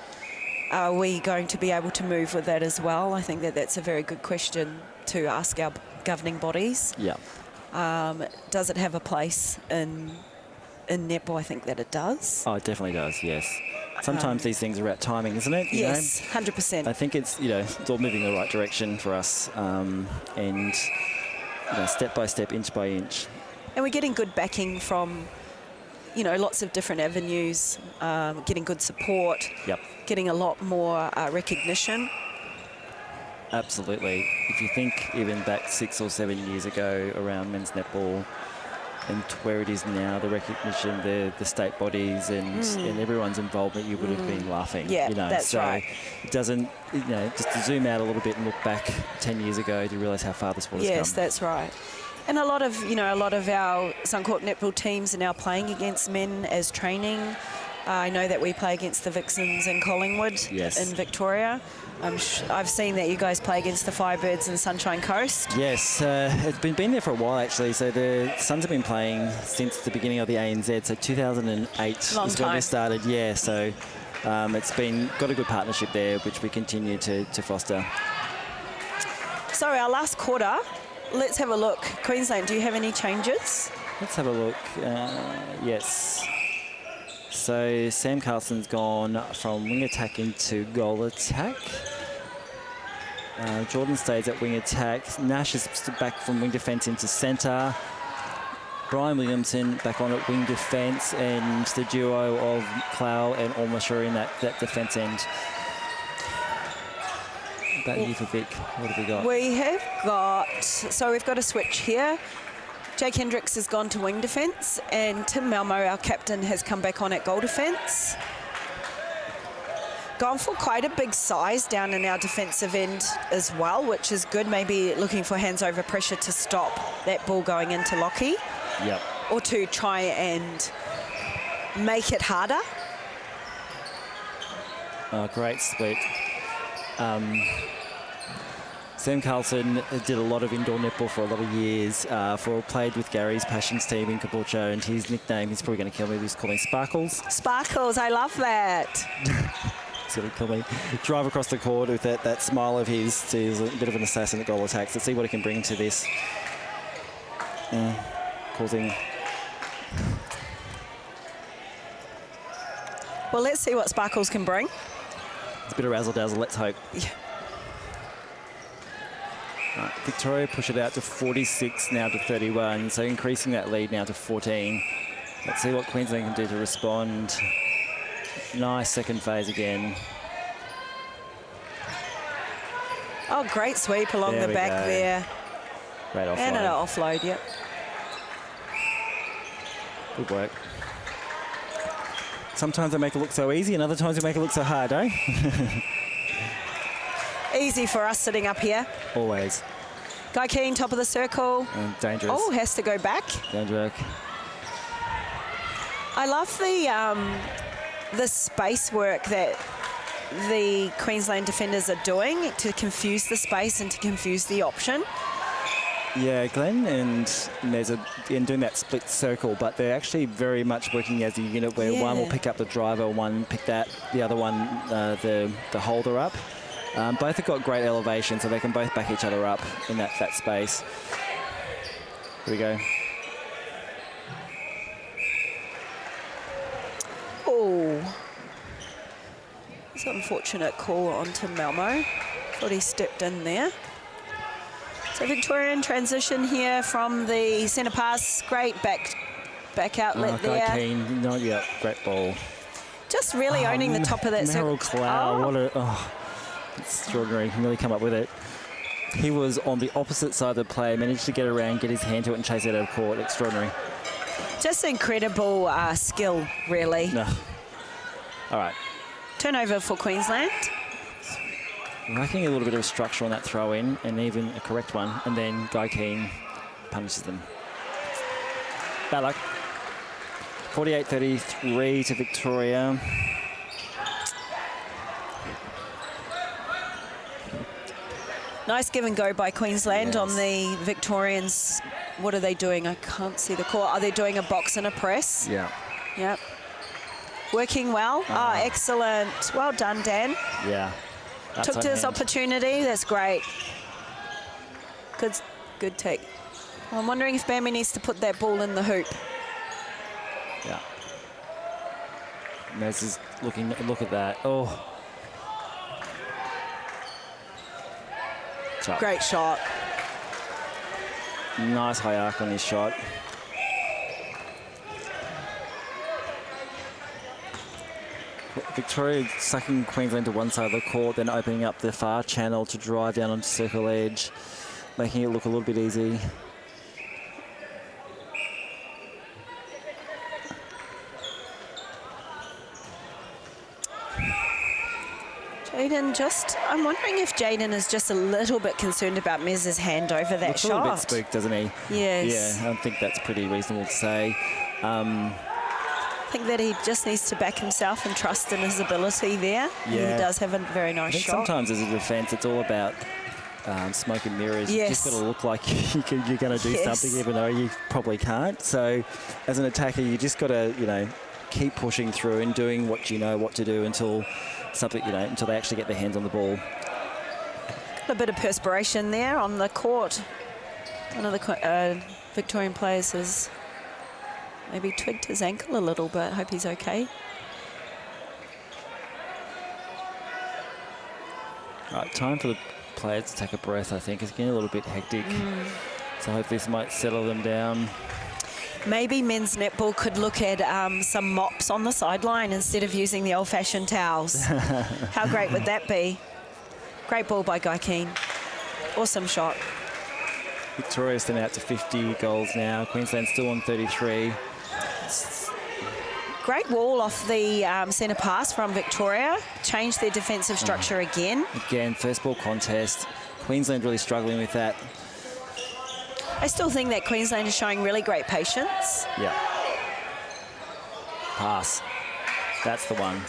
are we going to be able to move with that as well? I think that's a very good question to ask our governing bodies. Yeah. Does it have a place in netball? I think that it does. Oh, it definitely does, yes. Sometimes these things are about timing, isn't it? Yes, 100%. I think it's, you know, it's all moving in the right direction for us, and, you know, step by step, inch by inch. And we're getting good backing from, you know, lots of different avenues, getting good support, getting a lot more recognition. Absolutely. If you think even back 6 or 7 years ago around men's netball, and where it is now, the recognition, the state bodies and everyone's involvement, you would have been laughing. Yeah, you know? that's right. It doesn't, you know, just to zoom out a little bit and look back 10 years ago to realise how far the sport has come. Yes, that's right. And a lot of our Suncorp netball teams are now playing against men as training. I know that we play against the Vixens in Collingwood in Victoria. I've seen that you guys play against the Firebirds in Sunshine Coast. Yes, it's been there for a while actually. So the Suns have been playing since the beginning of the ANZ. So 2008 is when they started. Yeah, so it's got a good partnership there, which we continue to foster. So our last quarter, let's have a look. Queensland, do you have any changes? Let's have a look. Yes. So Sam Carlson's gone from wing attack into goal attack. Jordan stays at wing attack. Nash is back from wing defence into centre. Brian Williamson back on at wing defence, and the duo of Clow and Ormashire in that defence end. About you for Vic, what have we got? We have got, so we've got a switch here. Jake Hendricks has gone to wing defence, and Tim Malmo, our captain, has come back on at goal defence. Gone for quite a big size down in our defensive end as well, which is good. Maybe looking for hands over pressure to stop that ball going into Lockie. Yep. Or to try and make it harder. Oh, great split. Sam Carlson did a lot of indoor netball for a lot of years. Played with Gary's Passions team in Caboolture, and his nickname, he's probably going to kill me, he's calling Sparkles. Sparkles, I love that. He's going to kill me. Drive across the court with that smile of his. He's a bit of an assassin at goal attacks. Let's see what he can bring to this. Causing... Well, let's see what Sparkles can bring. It's a bit of razzle-dazzle, let's hope. Yeah. Right, Victoria push it out to 46 now to 31, so increasing that lead now to 14. Let's see what Queensland can do to respond. Nice second phase again. Oh, great sweep along the back there. Great offload. And an offload, yep. Good work. Sometimes they make it look so easy, and other times they make it look so hard, eh? Easy for us sitting up here. Always. Guy Keane, top of the circle. And dangerous. Oh, has to go back. Dangerous. I love the space work that the Queensland defenders are doing to confuse the space and to confuse the option. Yeah, Glenn and Nez are doing that split circle, but they're actually very much working as a unit where one will pick up the driver, one pick that, the other one the holder up. Both have got great elevation, so they can both back each other up in that space. Here we go. Oh. It's an unfortunate call onto Malmo. Thought he stepped in there. So Victorian transition here from the centre pass. Great back outlet there. Guy Keane, not yet. Great ball. Just really owning the top of that circle. Merrill Clow, what a... extraordinary. He can really come up with it. He was on the opposite side of the play, managed to get around, get his hand to it and chase it out of court. Extraordinary. Just incredible skill, really. No. All right. Turnover for Queensland. Lacking a little bit of structure on that throw-in, and even a correct one, and then Guy Keane punishes them. Bad luck. 48-33 to Victoria. Nice give and go by Queensland on the Victorians. What are they doing? I can't see the call. Are they doing a box and a press? Yeah. Yep. Working well. Excellent. Well done, Dan. Yeah. Took to his opportunity. That's great. Good take. I'm wondering if Bambi needs to put that ball in the hoop. Yeah. Nez is looking. Look at that. Oh. Great shot. Nice high arc on his shot. Victoria sucking Queensland to one side of the court, then opening up the far channel to drive down onto circle edge, making it look a little bit easy. Jaden I'm wondering if Jaden is just a little bit concerned about Mez's hand over that Looks shot. a little bit spooked, doesn't he? Yes. Yeah, I think that's pretty reasonable to say. I think that he just needs to back himself and trust in his ability there. Yeah. He does have a very nice shot. Sometimes as a defence, it's all about smoke and mirrors. Yes. You just got to look like you're going to do something, even though you probably can't. So as an attacker, you just got to, you know, keep pushing through and doing what you know what to do until something, you know, until they actually get their hands on the ball. A bit of perspiration there on the court. One of the Victorian players has maybe twigged his ankle a little bit. Hope he's okay. Right, time for the players to take a breath, I think. It's getting a little bit hectic. So I hope this might settle them down. Maybe men's netball could look at some mops on the sideline instead of using the old-fashioned towels. How great would that be? Great ball by Guy Keane. Awesome shot. Victoria's down out to 50 goals now. Queensland still on 33. Great wall off the centre pass from Victoria. Changed their defensive structure again. Again, first ball contest. Queensland really struggling with that. I still think that Queensland is showing really great patience. Yeah. Pass. That's the one.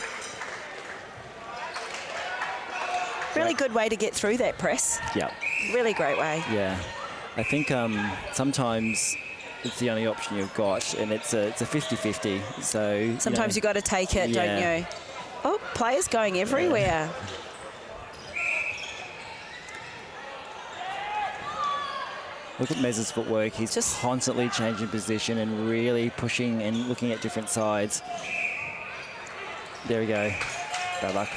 Really good way to get through that press. Yeah. Really great way. Yeah. I think sometimes it's the only option you've got, and it's a 50-50. So sometimes you got to take it, don't you? Oh, players going everywhere. Yeah. Look at Mez's footwork. He's just constantly changing position and really pushing and looking at different sides. There we go. Bad luck.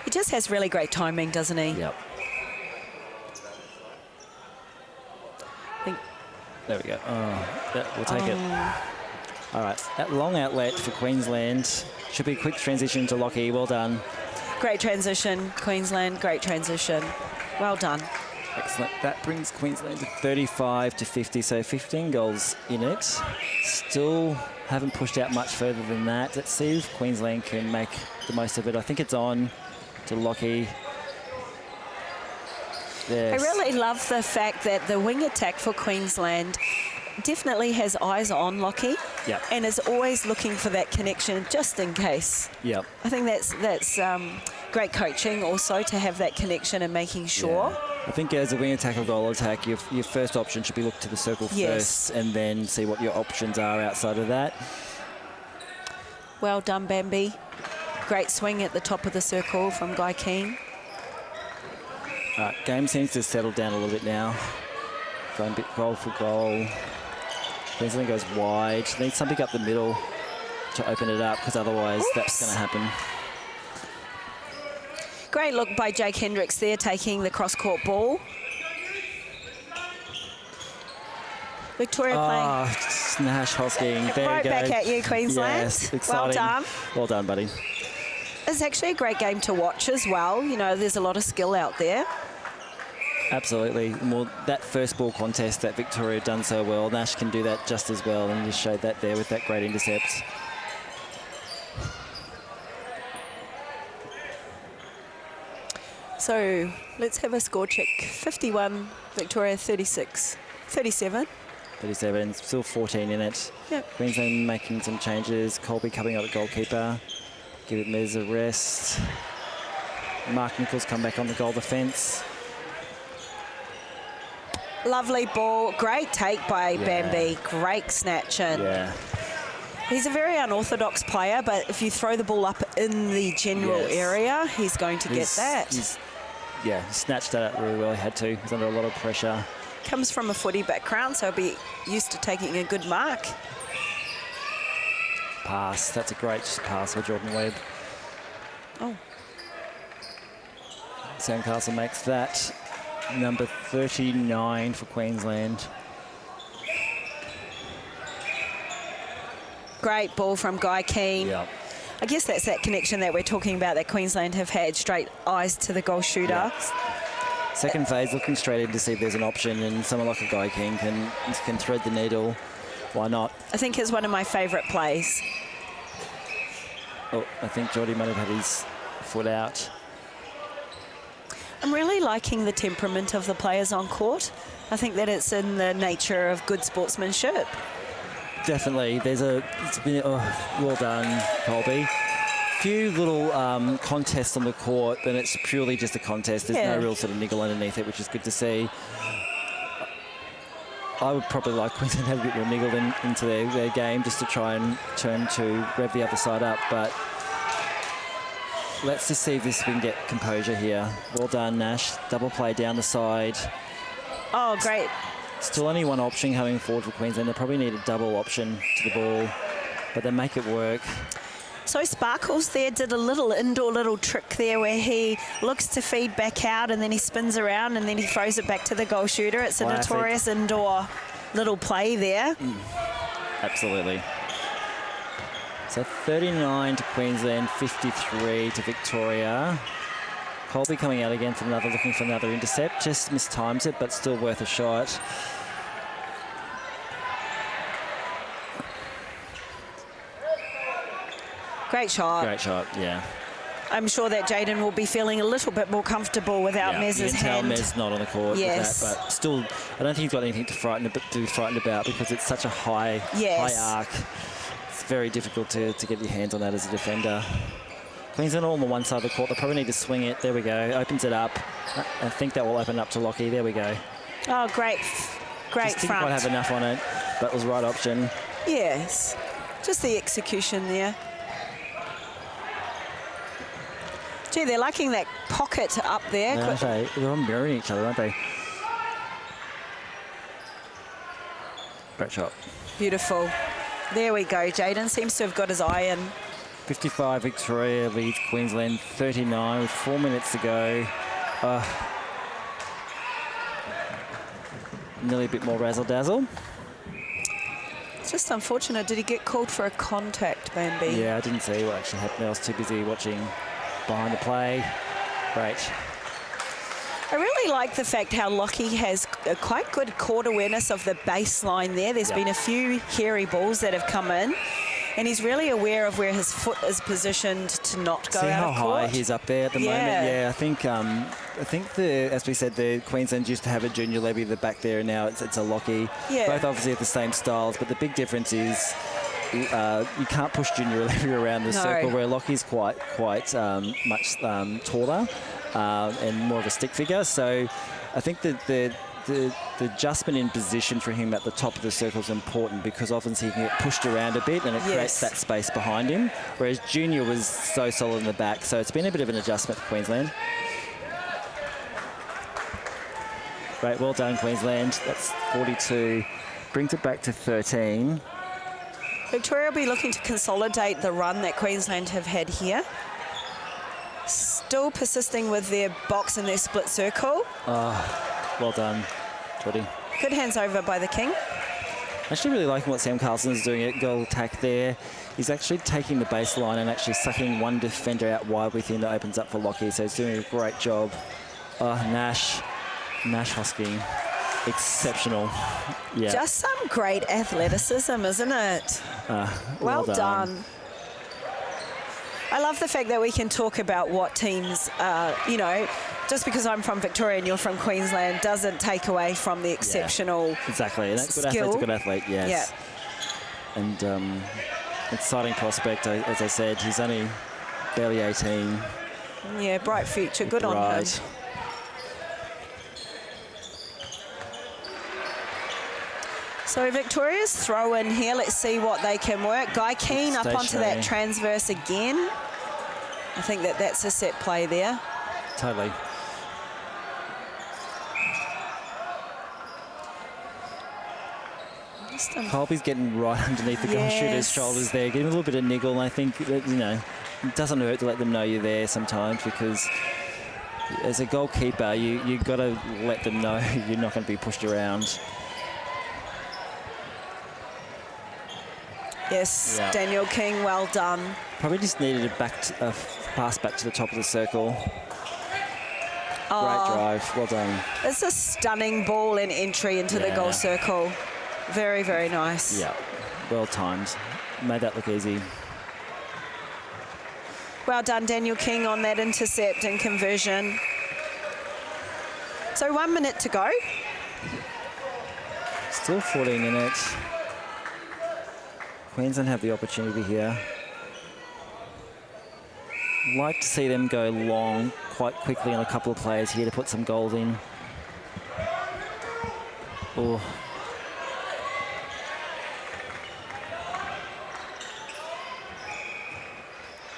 He just has really great timing, doesn't he? Yep. There we go. Oh, we'll take it. All right. That long outlet for Queensland. Should be a quick transition to Lockie. Well done. Great transition, Queensland. Great transition. Well done. Excellent. That brings Queensland to 35 to 50, so 15 goals in it. Still haven't pushed out much further than that. Let's see if Queensland can make the most of it. I think it's on to Lockie. Yes. I really love the fact that the wing attack for Queensland definitely has eyes on Lockie. Yep. And is always looking for that connection just in case. Yep. I think that's great coaching also to have that connection and making sure. Yeah. I think as a wing attack or goal attack, your first option should be look to the circle first and then see what your options are outside of that. Well done, Bambi. Great swing at the top of the circle from Guy Keane. Game seems to settle down a little bit now. Going a bit goal for goal. Queensland goes wide. Needs something up the middle to open it up, because otherwise that's going to happen. Great look by Jake Hendricks there, taking the cross-court ball. Victoria playing. Nash Hosking. There Right you go. back at you, Queensland. Yes, exciting. Well done. Well done, buddy. It's actually a great game to watch as well. You know, there's a lot of skill out there. Absolutely. Well, that first ball contest that Victoria have done so well, Nash can do that just as well, and he just showed that there with that great intercept. So let's have a score check. 51, Victoria 36, 37. 37, still 14 in it. Yep. Queensland making some changes. Colby coming up at goalkeeper. Give it Mez a rest. Mark Nichols come back on the goal defence. Lovely ball. Great take by Bambi. Great snatch in. Yeah. He's a very unorthodox player, but if you throw the ball up in the general area, he's going to get that. He snatched that out really well. He had to. He's under a lot of pressure. Comes from a footy background, so he'll be used to taking a good mark. Pass. That's a great pass for Jordan Webb. Oh. Sandcastle makes that number 39 for Queensland. Great ball from Guy Keane. Yep. I guess that's that connection that we're talking about that Queensland have had, straight eyes to the goal shooter. Yep. Second phase, looking straight in to see if there's an option, and someone like a Guy Keane can thread the needle. Why not? I think it's one of my favourite plays. Oh, I think Geordie might have had his foot out. I'm really liking the temperament of the players on court. I think that it's in the nature of good sportsmanship. definitely. It's been, well done, Colby. Few little contests on the court, and it's purely just a contest. There's no real sort of niggle underneath it, which is good to see. I would probably like Queensland to have a bit more niggle into their game just to try and turn to rev the other side up, but let's just see if we can get composure here. Well done, Nash. Double play down the side. Oh, great. Still only one option coming forward for Queensland. They probably need a double option to the ball, but they make it work. So Sparkles there did a little trick there where he looks to feed back out and then he spins around and then he throws it back to the goal shooter. It's a notorious indoor little play there. Absolutely. So 39 to Queensland, 53 to Victoria. Colby coming out again for looking for another intercept. Just mistimes it, but still worth a shot. Great shot. Great shot, yeah. I'm sure that Jaden will be feeling a little bit more comfortable without Mez's hand. You can tell Mez not on the court with that, but still, I don't think he's got anything to be frightened about because it's such a high arc. It's very difficult to get your hands on that as a defender. Queensland all on the one side of the court. They probably need to swing it. There we go. Opens it up. I think that will open up to Lockie. There we go. Oh, great Just didn't quite have enough on it. That was the right option. Yes. Just the execution there. Gee, they're liking that pocket up there. Yeah, they're all mirroring each other, aren't they? Great shot. Beautiful. There we go. Jaden seems to have got his eye in. 55 Victoria leads Queensland 39 with 4 minutes to go. Nearly a bit more razzle-dazzle. It's just unfortunate. Did he get called for a contact, Bambi? Yeah, I didn't see what actually happened. I was too busy watching behind the play. Great. I really like the fact how Lockie has a quite good court awareness of the baseline there. There's been a few hairy balls that have come in, and he's really aware of where his foot is positioned to not go out of court. See how high he's up there at the moment? Yeah, I think as we said, the Queensland used to have a junior Levy at the back there, and now it's a Lockie. Yeah. Both obviously have the same styles, but the big difference is you can't push junior Levy around the circle, where Lockie's quite much taller and more of a stick figure. So I think that the adjustment in position for him at the top of the circle is important, because often he can get pushed around a bit and it creates that space behind him, whereas Junior was so solid in the back. So it's been a bit of an adjustment for Queensland. Great, well done, Queensland. That's 42. Brings it back to 13. Victoria will be looking to consolidate the run that Queensland have had here. Still persisting with their box and their split circle. Well done, Jodie. Good hands over by the King. Actually really liking what Sam Carlson is doing at goal attack there. He's actually taking the baseline and actually sucking one defender out wide with him that opens up for Lockie, so he's doing a great job. Nash Hosking. Exceptional. Yeah. Just some great athleticism, isn't it? Well done. I love the fact that we can talk about what teams, just because I'm from Victoria and you're from Queensland doesn't take away from the exceptional exactly. And that's good athlete's a good athlete, yes. Yeah. And exciting prospect, as I said. He's only barely 18. Yeah, bright future. Good on him. So Victoria's throw in here. Let's see what they can work. Guy Keane up onto that transverse again. I think that's a set play there. Totally. Colby's getting right underneath the goal shooter's shoulders there, getting a little bit of niggle. And I think that, it doesn't hurt to let them know you're there sometimes, because as a goalkeeper, you've got to let them know you're not going to be pushed around. Yes, Daniel King, well done. Probably just needed a pass back to the top of the circle. Great drive, well done. It's a stunning ball and entry into the goal circle. Very, very nice. Yeah, well timed. Made that look easy. Well done, Daniel King, on that intercept and conversion. So 1 minute to go. Still 14 minutes. Queensland have the opportunity here. Like to see them go long quite quickly on a couple of players here to put some goals in. Oh.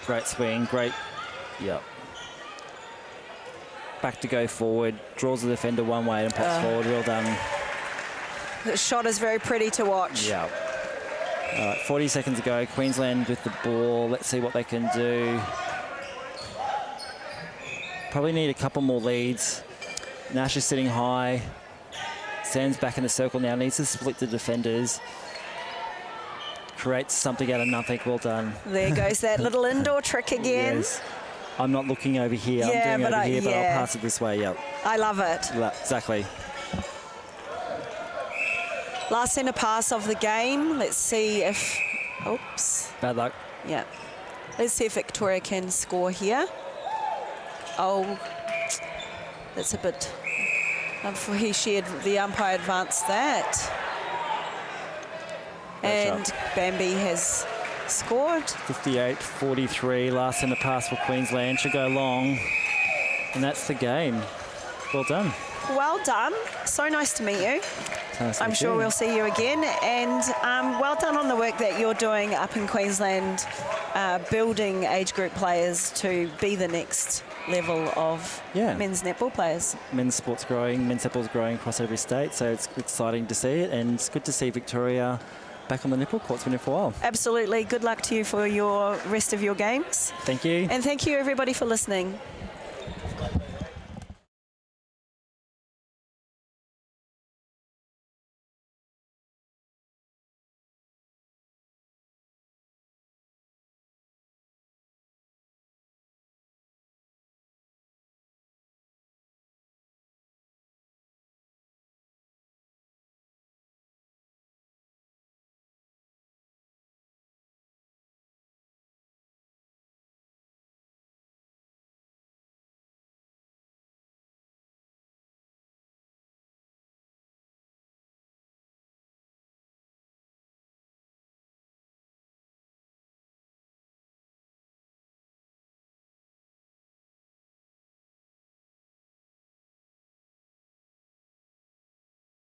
Great swing, great, yep. Back to go forward, draws the defender one way and pops forward, well done. The shot is very pretty to watch. Yeah. All right, 40 seconds ago, Queensland with the ball. Let's see what they can do. Probably need a couple more leads. Nash is sitting high. Sands back in the circle now, needs to split the defenders. Creates something out of nothing, well done. There goes that little indoor trick again. Yes. I'm not looking over here, Yeah, I'm doing over here, but yeah. I'll pass it this way, yep. I love it. Exactly. Last centre pass of the game. Let's see if, oops. Bad luck. Yeah. Let's see if Victoria can score here. Oh, that's a bit, the umpire advanced that. And Bambi has scored. 58-43, last centre pass for Queensland, should go long. And that's the game. Well done. Well done. So nice to meet you. Nice to I'm meet sure you. we'll see you again. And well done on the work that you're doing up in Queensland, building age group players to be the next level of men's netball players. Men's sport's growing, men's netball's growing across every state, so it's exciting to see it, and it's good to see Victoria back on the netball court. It's been here for a while. Absolutely. Good luck to you for your rest of your games. Thank you. And thank you, everybody, for listening.